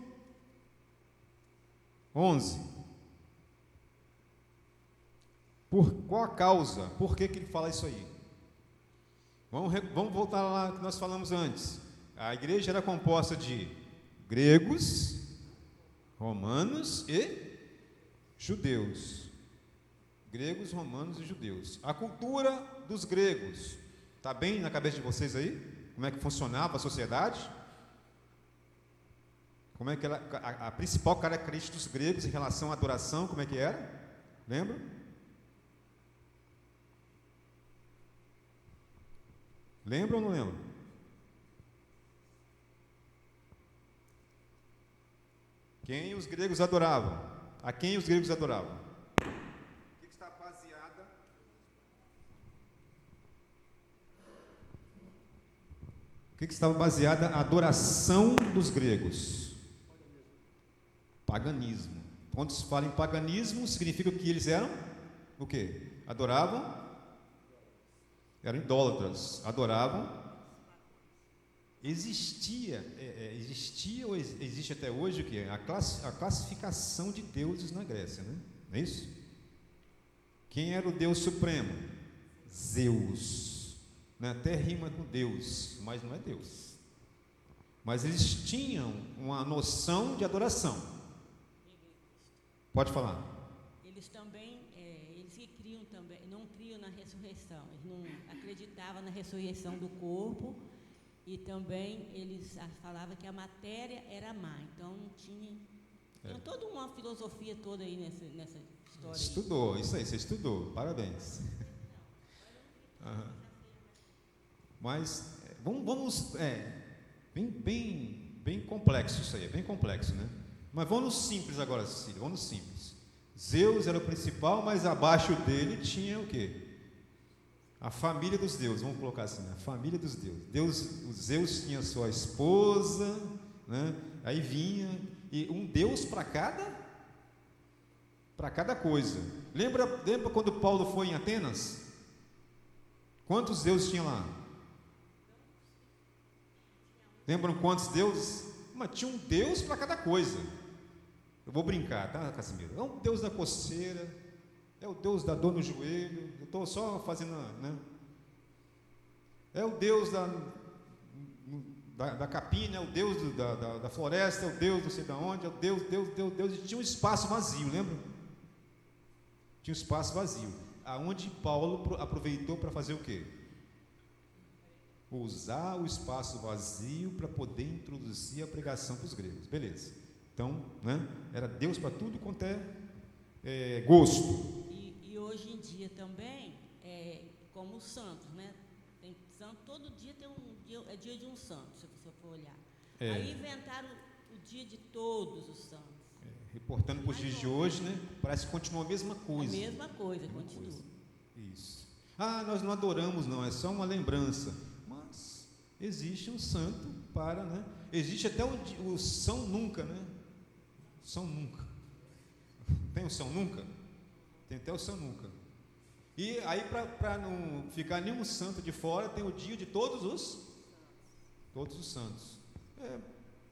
11. Por qual a causa? Por que ele fala isso aí? Vamos voltar lá que nós falamos antes. A igreja era composta de gregos, romanos e judeus. Gregos, romanos e judeus. A cultura dos gregos. Está bem na cabeça de vocês aí? Como é que funcionava a sociedade? Como é que era a principal característica dos gregos em relação à adoração? Como é que era? Lembra? Lembra ou não lembra? Quem os gregos adoravam? A quem os gregos adoravam? O que está baseada? O que estava baseada a adoração dos gregos? Paganismo. Quando se fala em paganismo, significa que eles eram o quê? Adoravam? Eram idólatras. Adoravam. Existia ou existe até hoje o quê? A classificação de deuses na Grécia, né? Não é isso? Quem era o Deus supremo? Zeus. Né? Até rima com Deus, mas não é Deus. Mas eles tinham uma noção de adoração. Pode falar. Eles também, eles que criam também, não criam na ressurreição, eles não acreditavam na ressurreição do corpo, e também eles falavam que a matéria era má, então não tinha toda uma filosofia toda aí nessa história. Estudou, aí. Isso aí, você estudou, parabéns. Mas vamos bem complexo isso aí, bem complexo, né? Mas vamos no simples agora, Cecília, vamos no simples. Zeus era o principal, mas abaixo dele tinha o quê? A família dos deuses, vamos colocar assim, a família dos deuses. O Zeus tinha sua esposa, né? Aí vinha, e um deus para cada coisa. Lembra quando Paulo foi em Atenas? Quantos deuses tinha lá? Lembram quantos deuses? Mas tinha um deus para cada coisa. Eu vou brincar, tá, Casimiro? É o deus da coceira, é o deus da dor no joelho. Eu estou só fazendo, né? É o deus da capina, é o deus da floresta, é o deus não sei de onde, é o Deus. E tinha um espaço vazio, lembra? Tinha um espaço vazio. Aonde Paulo aproveitou para fazer o quê? Usar o espaço vazio para poder introduzir a pregação para os gregos. Beleza. Então, né, era Deus para tudo quanto é gosto. E hoje em dia também, como os santos, né? Tem santo, todo dia tem é dia de um santo, se você for olhar. Aí inventaram o dia de todos os santos. Reportando para os dias de hoje, né? Parece que continua a mesma coisa. A mesma coisa, continua. Isso. Nós não adoramos, não, é só uma lembrança. Mas existe um santo para, né? Existe até o São Nunca, né? São Nunca. Tem o São Nunca? Tem até o São Nunca. E aí, para não ficar nenhum santo de fora, tem o dia de todos os santos.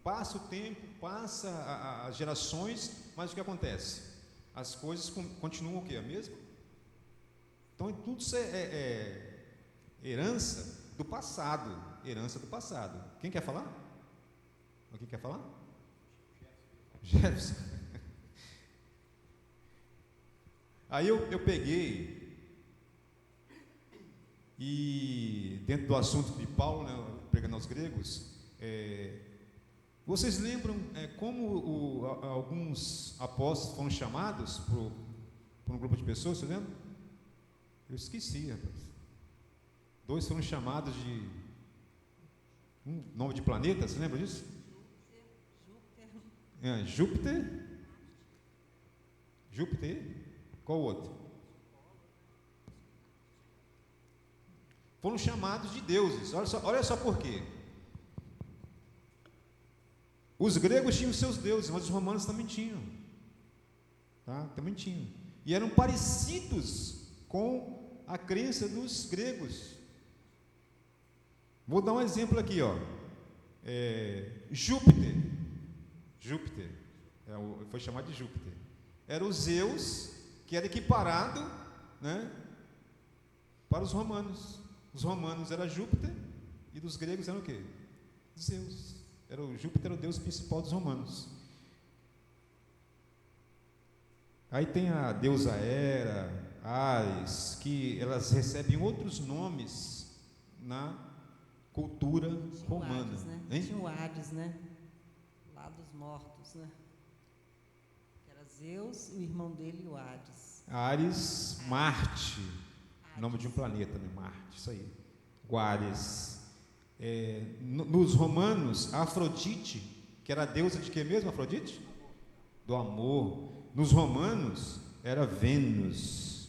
Passa o tempo, passa as gerações, mas o que acontece? As coisas continuam o quê? A mesma? Então, tudo isso é herança do passado. Herança do passado. Quem quer falar? Alguém quer falar? Jefferson. Aí eu peguei e dentro do assunto de Paulo, né, pregando aos gregos, vocês lembram como alguns apóstolos foram chamados por um grupo de pessoas, você lembra? Eu esqueci, rapaz. 2 foram chamados de nome de planeta, você lembra disso? Júpiter. Qual o outro? Foram chamados de deuses. Olha só por quê. Os gregos tinham seus deuses, mas os romanos também tinham. Tá? Também tinham. E eram parecidos com a crença dos gregos. Vou dar um exemplo aqui, ó. Júpiter. Foi chamado de Júpiter. Era o Zeus, que era equiparado, né, para os romanos. Os romanos era Júpiter e dos gregos era o quê? Zeus. Júpiter era o deus principal dos romanos. Aí tem a deusa Hera, Ares, que elas recebem outros nomes na cultura romana. Hades, né? Tinha o Hades, né? Lá dos mortos, né? Era Zeus, o irmão dele, o Hades. Ares, Marte, nome de um planeta, né? Marte, isso aí. O Ares. Nos romanos, a Afrodite, que era a deusa de quê mesmo, Afrodite? Do amor. Nos romanos, era Vênus.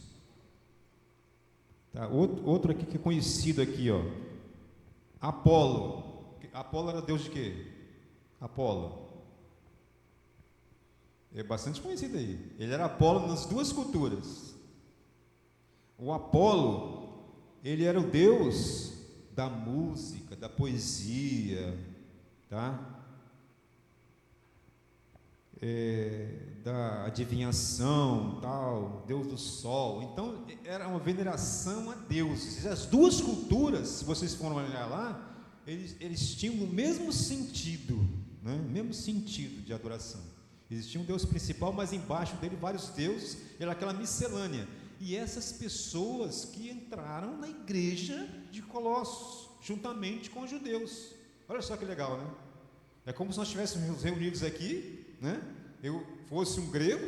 Tá? Outro aqui que é conhecido aqui, ó. Apolo. Apolo era deus de quê? Apolo. É bastante conhecido aí. Ele era Apolo nas duas culturas. O Apolo, ele era o deus da música, da poesia, tá? Da adivinhação, tal, deus do sol. Então era uma veneração a deuses. E as duas culturas, se vocês forem olhar lá, eles tinham o mesmo sentido, né? O mesmo sentido de adoração. Existia um deus principal, mas embaixo dele vários deuses, era aquela miscelânea. E essas pessoas que entraram na igreja de Colossos, juntamente com os judeus. Olha só que legal, né? É como se nós estivéssemos reunidos aqui, né? Eu fosse um grego,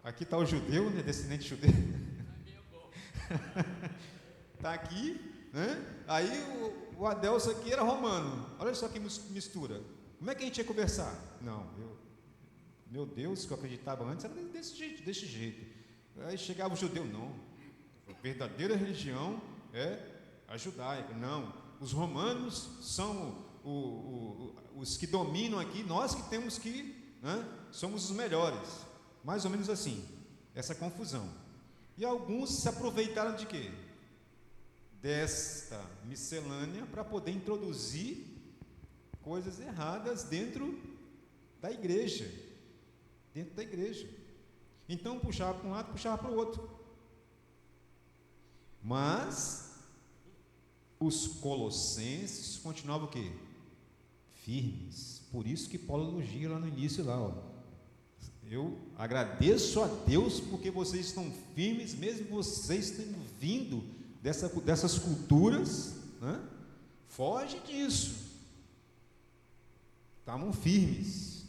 aqui está o judeu, né? Descendente judeu, está aqui, né? Aí o Adelso aqui era romano. Olha só que mistura. Como é que a gente ia conversar? Não, meu Deus, que eu acreditava antes era desse jeito. Aí chegava o judeu, não, a verdadeira religião é a judaica. Não, os romanos são os que dominam aqui, nós que temos que, né, somos os melhores. Mais ou menos assim, essa confusão. E alguns se aproveitaram de quê? Desta miscelânea para poder introduzir coisas erradas dentro da igreja. Dentro da igreja. Então puxava para um lado, puxava para o outro. Mas os colossenses continuavam o quê? Firmes. Por isso que Paulo elogia lá no início lá, ó. Eu agradeço a Deus porque vocês estão firmes, mesmo vocês tendo vindo dessas culturas, né? Foge disso. Estavam firmes.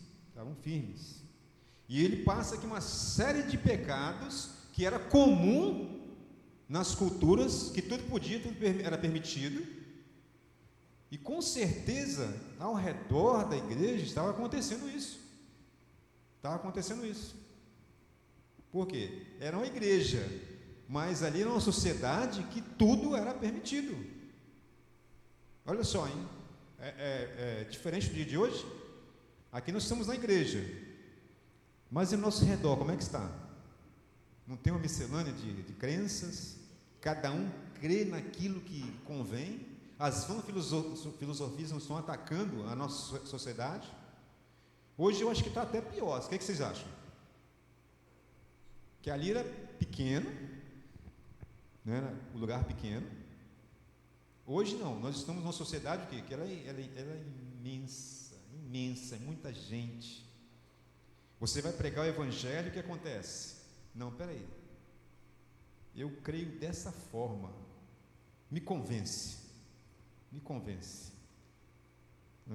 E ele passa aqui uma série de pecados que era comum nas culturas, que tudo era permitido, e com certeza ao redor da igreja estava acontecendo isso. Por quê? Era uma igreja, mas ali era uma sociedade que tudo era permitido. Olha só, hein? É diferente do dia de hoje. Aqui nós estamos na igreja, mas em nosso redor, como é que está? Não tem uma miscelânea de crenças? Cada um crê naquilo que convém. As vãs filosofias não estão atacando a nossa sociedade. Hoje eu acho que está até pior. O que vocês acham? Que ali era pequeno, né? O lugar pequeno. Hoje não, nós estamos numa sociedade que ela é imensa, muita gente. Você vai pregar o evangelho, o que acontece? Não, peraí, eu creio dessa forma, me convence.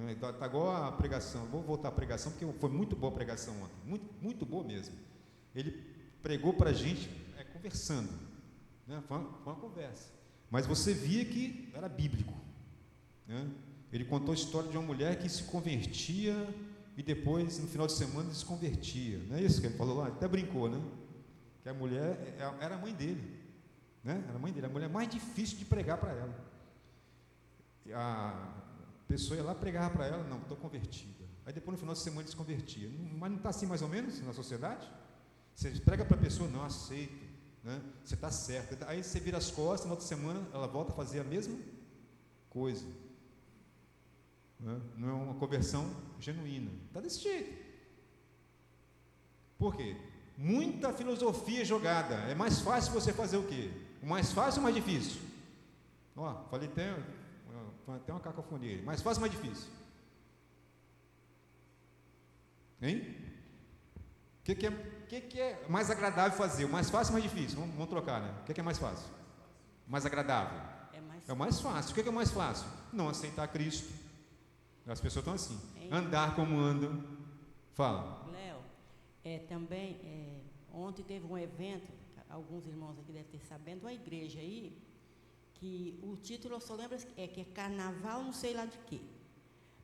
Está igual a pregação. Vou voltar à pregação, porque foi muito boa a pregação ontem, muito boa mesmo. Ele pregou para a gente conversando, né? Foi uma conversa, mas você via que era bíblico, né? Ele contou a história de uma mulher que se convertia e depois, no final de semana, se convertia. Não é isso que ele falou lá? Até brincou, né? Que a mulher era a mãe dele, né? Era a mãe dele, a mulher mais difícil de pregar para ela. A pessoa ia lá, pregava para ela, não, estou convertida. Aí depois, no final de semana, ele se convertia. Mas não está assim mais ou menos na sociedade? Você prega para a pessoa, não aceito, né? Você está certo. Aí você vira as costas, na outra semana ela volta a fazer a mesma coisa. né? Não é uma conversão genuína. Está desse jeito. Por quê? Muita filosofia jogada. É mais fácil você fazer o quê? O mais fácil ou o mais difícil? Ó, falei até uma cacofonia aí. Mais fácil ou mais difícil? Hein? O que é mais agradável fazer? O mais fácil ou o mais difícil? Vamos trocar, né? O que é mais fácil? Mais agradável? É o mais fácil. O que é mais fácil? Não aceitar Cristo. As pessoas estão assim. Andar como andam. Fala. Léo, também, ontem teve um evento, alguns irmãos aqui devem ter sabendo, uma igreja aí, que o título eu só lembro que é Carnaval não sei lá de quê.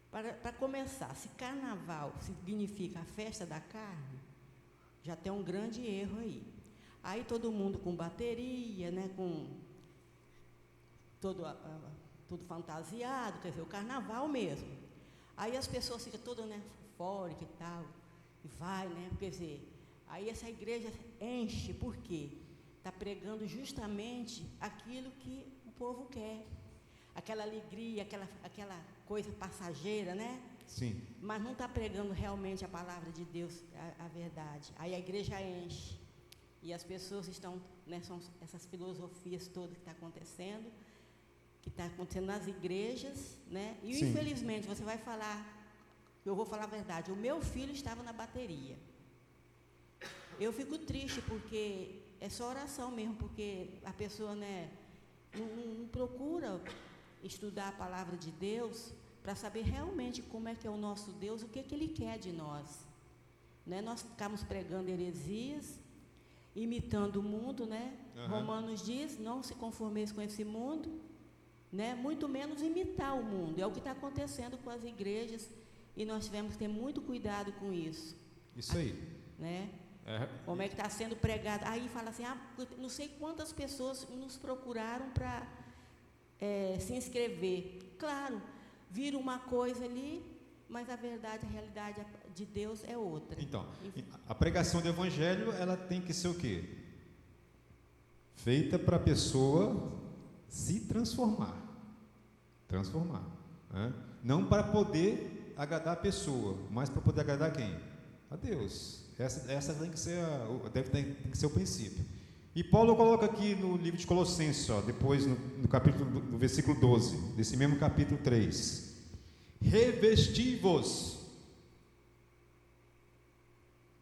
Para começar, se Carnaval significa a festa da carne, já tem um grande erro aí. Aí todo mundo com bateria, né, com tudo fantasiado, quer dizer, o carnaval mesmo. Aí as pessoas ficam todas, né, eufóricas e tal, e vai, né, quer dizer, aí essa igreja enche, por quê? Está pregando justamente aquilo que o povo quer, aquela alegria, aquela coisa passageira, né? Sim. Mas não está pregando realmente a palavra de Deus, a verdade. Aí a igreja enche, e as pessoas estão, né, são essas filosofias todas que está acontecendo nas igrejas, né? E Sim. Infelizmente você vai falar, eu vou falar a verdade, o meu filho estava na bateria. Eu fico triste porque é só oração mesmo, porque a pessoa, né, não procura estudar a palavra de Deus para saber realmente como é que é o nosso Deus, o que Ele quer de nós, né? Nós ficamos pregando heresias, imitando o mundo, né? Uhum. Romanos diz, não se conformeis com esse mundo, né? Muito menos imitar o mundo, é o que está acontecendo com as igrejas, e nós tivemos que ter muito cuidado com isso. Isso aí. Né? Como é que está sendo pregado, aí fala assim, não sei quantas pessoas nos procuraram para se inscrever, claro, vira uma coisa ali, mas a verdade, a realidade de Deus é outra. Então, a pregação do Evangelho, ela tem que ser o quê? Feita para a pessoa se transformar, né? Não para poder agradar a pessoa, mas para poder agradar quem? A Deus. Essa tem que ser tem que ser o princípio. E Paulo coloca aqui no livro de Colossenses, depois no capítulo do versículo 12, desse mesmo capítulo 3. Revesti-vos,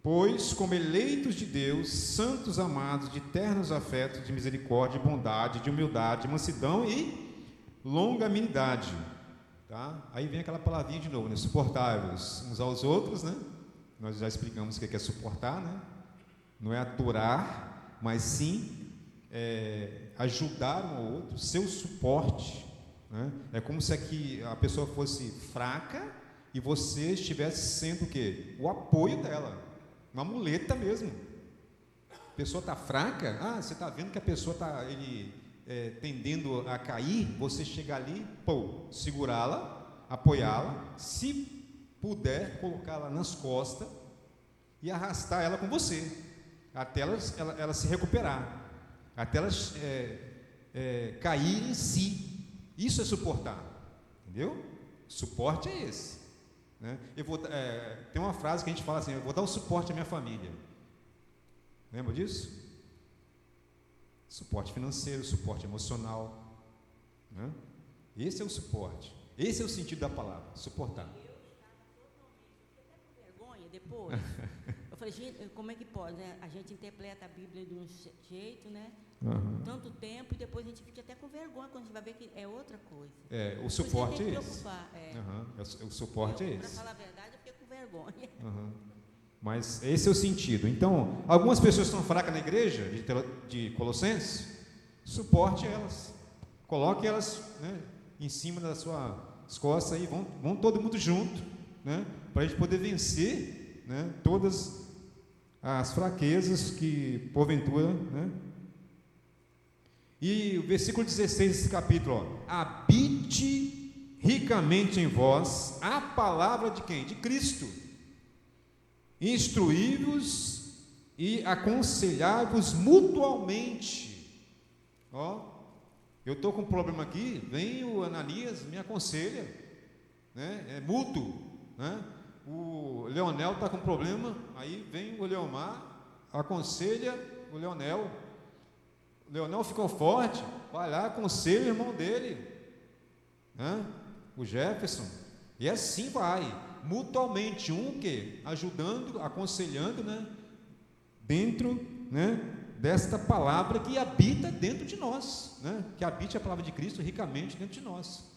pois, como eleitos de Deus, santos amados, de ternos afetos, de misericórdia, de bondade, de humildade, de mansidão e longanimidade. Tá? Aí vem aquela palavrinha de novo, né? Suportáveis uns aos outros, né? Nós já explicamos o que é suportar, né? Não é aturar, mas sim ajudar um ao outro, ser o suporte, né? É como se aqui a pessoa fosse fraca e você estivesse sendo o quê? O apoio dela, uma muleta mesmo. A pessoa está fraca, você está vendo que a pessoa está tendendo a cair, você chega ali, segurá-la, apoiá-la, se puder, colocá-la nas costas e arrastar ela com você, até ela se recuperar, até ela cair em si. Isso é suportar, entendeu? Suporte é esse, né? Tem uma frase que a gente fala assim, eu vou dar o suporte à minha família. Lembra disso? Suporte financeiro, suporte emocional, né? Esse é o suporte, esse é o sentido da palavra, suportar. Depois, eu falei, gente, como é que pode, né? A gente interpreta a Bíblia de um jeito, né? Tanto tempo, e depois a gente fica até com vergonha quando a gente vai ver que é outra coisa. O suporte é esse. O suporte é esse. Para falar a verdade, eu fiquei com vergonha. Mas esse é o sentido. Então, algumas pessoas estão fracas na igreja de Colossenses, suporte elas. Coloque elas, né, em cima das suas costas e vão todo mundo junto, né, para a gente poder vencer, né, todas as fraquezas que porventura, né? E o versículo 16 desse capítulo, habite ricamente em vós a palavra de quem? De Cristo. Instruí-vos e aconselhai-vos mutualmente. Eu estou com um problema aqui, vem o Ananias, me aconselha. né? É mútuo, né? O Leonel está com problema, aí vem o Leomar, aconselha o Leonel. O Leonel ficou forte, vai lá, aconselha o irmão dele, né? O Jefferson. E assim vai, mutuamente, um que ajudando, aconselhando, né? Dentro, né? Desta palavra que habita dentro de nós, né? Que habite a palavra de Cristo ricamente dentro de nós.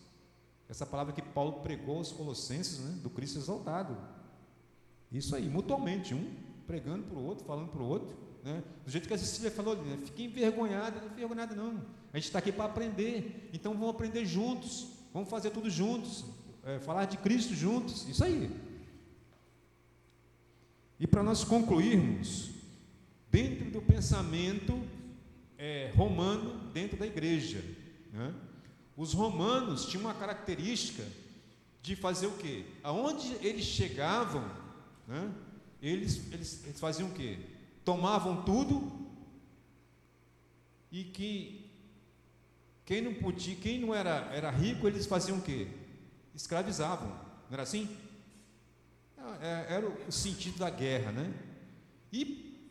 Essa palavra que Paulo pregou aos Colossenses, né? Do Cristo exaltado. Isso aí, mutuamente, um pregando para o outro, falando para o outro, né? Do jeito que a Cecília falou, né? Fique envergonhada, não é envergonhada não. A gente está aqui para aprender, então vamos aprender juntos, vamos fazer tudo juntos, falar de Cristo juntos, isso aí. E para nós concluirmos, dentro do pensamento romano, dentro da igreja, né? Os romanos tinham uma característica de fazer o quê? Aonde eles chegavam, né? Eles faziam o quê? Tomavam tudo, e quem não podia, quem não era rico, eles faziam o quê? Escravizavam, não era assim? Era o sentido da guerra, né? E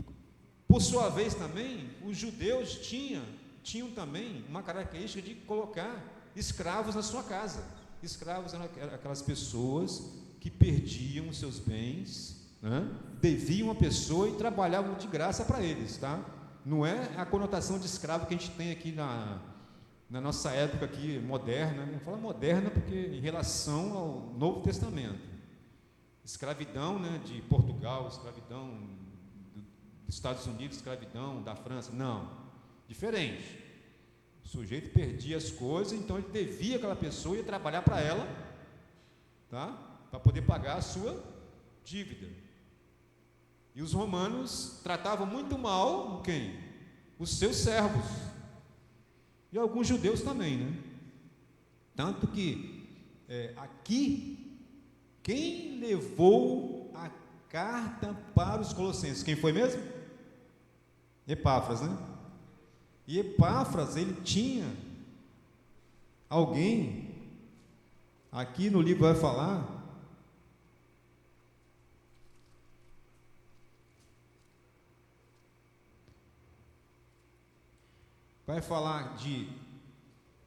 por sua vez também, os judeus tinham também uma característica de colocar escravos na sua casa. Escravos eram aquelas pessoas que perdiam os seus bens, né? Deviam a pessoa e trabalhavam de graça para eles, tá? Não é a conotação de escravo que a gente tem aqui na nossa época aqui moderna, não fala moderna porque em relação ao Novo Testamento. Escravidão, né, de Portugal, escravidão dos Estados Unidos, escravidão da França, não, diferente. O sujeito perdia as coisas, então ele devia aquela pessoa e ia trabalhar para ela, tá? Para poder pagar a sua dívida. E os romanos tratavam muito mal quem? Os seus servos. E alguns judeus também, né? Tanto que aqui, quem levou a carta para os Colossenses? Quem foi mesmo? Epáfras, né? E Epáfras, ele tinha alguém, aqui no livro vai falar,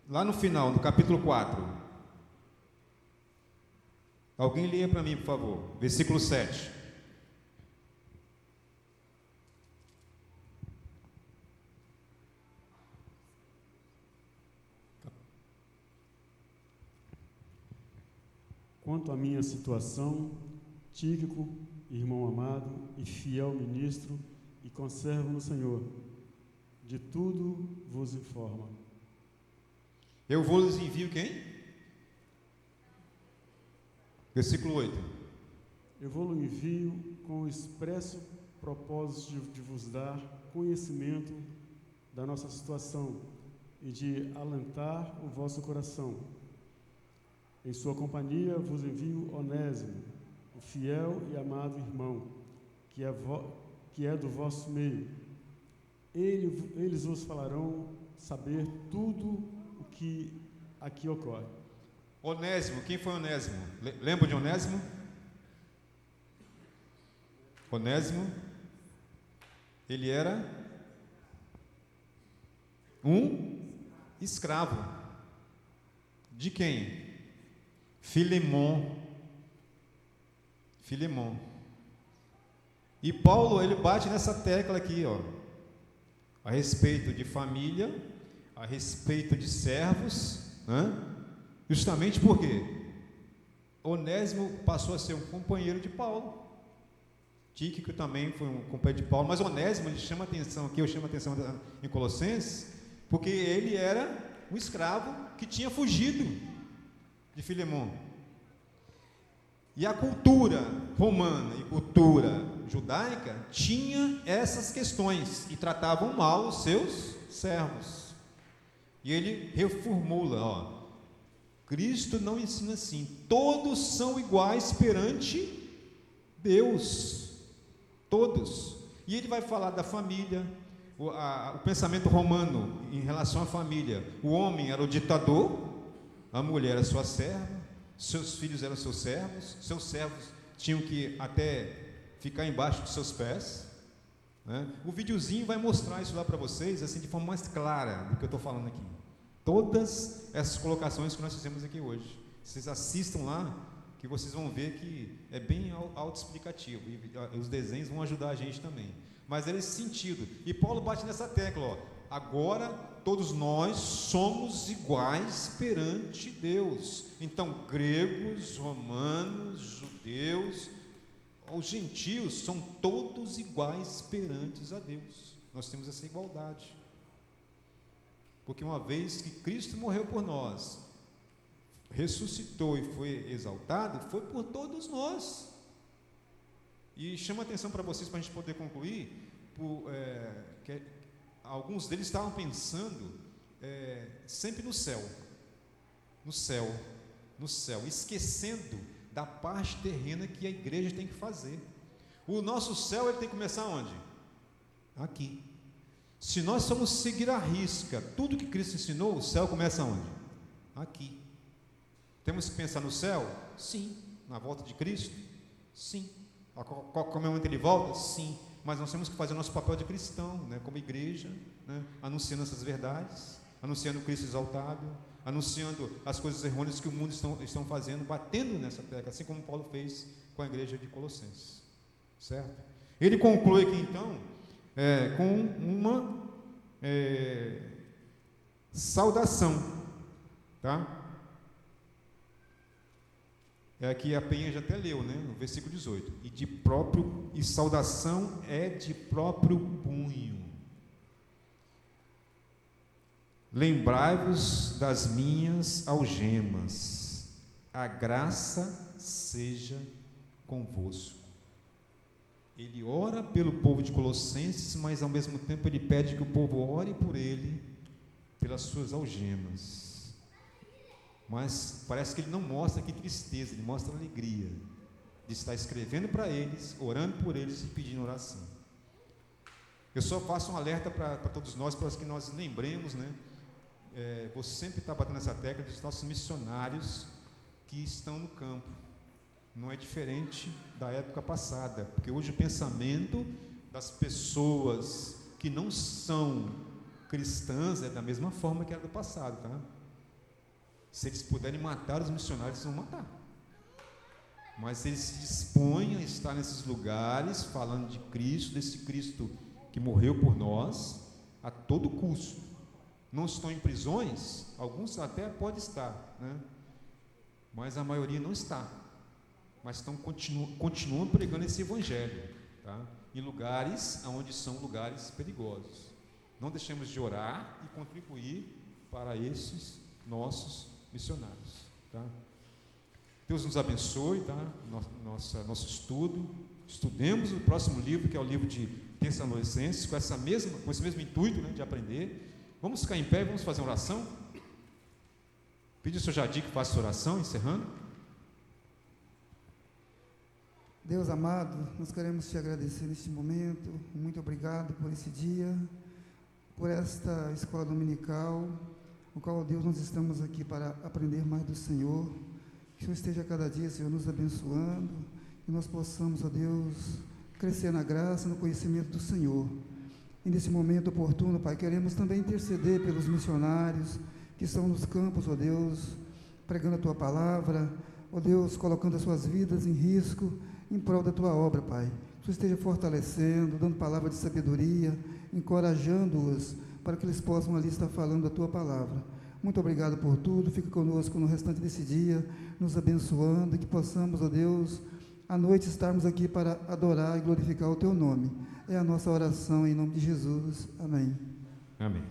lá no final, no capítulo 4, alguém leia para mim, por favor, versículo 7. Quanto à minha situação, Tíquico, irmão amado e fiel ministro e conservo no Senhor, de tudo vos informa. Eu vos envio quem? Versículo 8. Eu vos envio com o expresso propósito de vos dar conhecimento da nossa situação e de alentar o vosso coração. Em sua companhia vos envio Onésimo, o fiel e amado irmão, que é do vosso meio. Eles vos falarão saber tudo o que aqui ocorre. Onésimo, quem foi Onésimo? Lembra de Onésimo? Onésimo, ele era um escravo. De quem? Filemon. E Paulo, ele bate nessa tecla aqui, ó, a respeito de família, a respeito de servos, né? Justamente porque Onésimo passou a ser um companheiro de Paulo. Tíquico também foi um companheiro de Paulo, mas Onésimo, ele chama atenção aqui, eu chamo atenção em Colossenses, porque ele era um escravo que tinha fugido de Filemon. E a cultura romana e cultura judaica tinha essas questões e tratavam mal os seus servos. E ele reformula, ó, Cristo não ensina assim, todos são iguais perante Deus, todos. E ele vai falar da família, o pensamento romano em relação à família. O homem era o ditador, a mulher era sua serva, seus filhos eram seus servos tinham que até ficar embaixo dos seus pés, né? O videozinho vai mostrar isso lá para vocês, assim, de forma mais clara do que eu estou falando aqui. Todas essas colocações que nós fizemos aqui hoje. Vocês assistam lá, que vocês vão ver que é bem autoexplicativo, e os desenhos vão ajudar a gente também. Mas é nesse sentido. E Paulo bate nessa tecla, ó. Agora todos nós somos iguais perante Deus. Então, gregos, romanos, judeus, os gentios são todos iguais perante a Deus. Nós temos essa igualdade. Porque uma vez que Cristo morreu por nós, ressuscitou e foi exaltado, foi por todos nós. E chama atenção para vocês, para a gente poder concluir, que alguns deles estavam pensando sempre no céu, esquecendo da parte terrena que a igreja tem que fazer. O nosso céu, ele tem que começar onde? Aqui. Se nós formos seguir à risca tudo que Cristo ensinou, o céu começa onde? Aqui. Temos que pensar no céu? Sim. Na volta de Cristo? Sim. A qualquer momento ele volta? Sim. Mas nós temos que fazer o nosso papel de cristão, né, como igreja, né, anunciando essas verdades, anunciando o Cristo exaltado, anunciando as coisas errôneas que o mundo estão fazendo, batendo nessa tecla, assim como Paulo fez com a igreja de Colossenses, certo? Ele conclui aqui então com uma saudação, tá? Aqui a Penha já até leu, né, no versículo 18, e saudação é de próprio punho. Lembrai-vos das minhas algemas, a graça seja convosco. Ele ora pelo povo de Colossenses, mas ao mesmo tempo ele pede que o povo ore por ele, pelas suas algemas. Mas parece que ele não mostra aqui tristeza, ele mostra alegria de estar escrevendo para eles, orando por eles e pedindo oração. Eu só faço um alerta para todos nós, para que nós lembremos, né? Você sempre está batendo essa tecla dos nossos missionários que estão no campo. Não é diferente da época passada, porque hoje o pensamento das pessoas que não são cristãs é da mesma forma que era do passado, tá? Se eles puderem matar os missionários, eles vão matar. Mas eles se dispõem a estar nesses lugares, falando de Cristo, desse Cristo que morreu por nós, a todo custo. Não estão em prisões, alguns até podem estar, né? Mas a maioria não está. Mas continuam pregando esse evangelho, tá? Em lugares onde são lugares perigosos. Não deixemos de orar e contribuir para esses nossos missionários, tá? Deus nos abençoe, tá? Nosso estudo. Estudemos o próximo livro, que é o livro de Tessalonicenses, com esse mesmo intuito, né, de aprender. Vamos ficar em pé e vamos fazer uma oração. Pedir ao Sr. Jadir que faça essa oração, encerrando. Deus amado, nós queremos te agradecer neste momento. Muito obrigado por esse dia, por esta escola dominical, no qual, Deus, nós estamos aqui para aprender mais do Senhor. Que o Senhor esteja cada dia, Senhor, nos abençoando, e nós possamos, ó Deus, crescer na graça, no conhecimento do Senhor. E nesse momento oportuno, Pai, queremos também interceder pelos missionários que estão nos campos, ó Deus, pregando a Tua palavra, ó Deus, colocando as suas vidas em risco, em prol da Tua obra, Pai. Que o Senhor esteja fortalecendo, dando palavra de sabedoria, encorajando-os, para que eles possam ali estar falando a Tua palavra. Muito obrigado por tudo, fica conosco no restante desse dia, nos abençoando, e que possamos, ó Deus, à noite estarmos aqui para adorar e glorificar o Teu nome. É a nossa oração em nome de Jesus. Amém. Amém.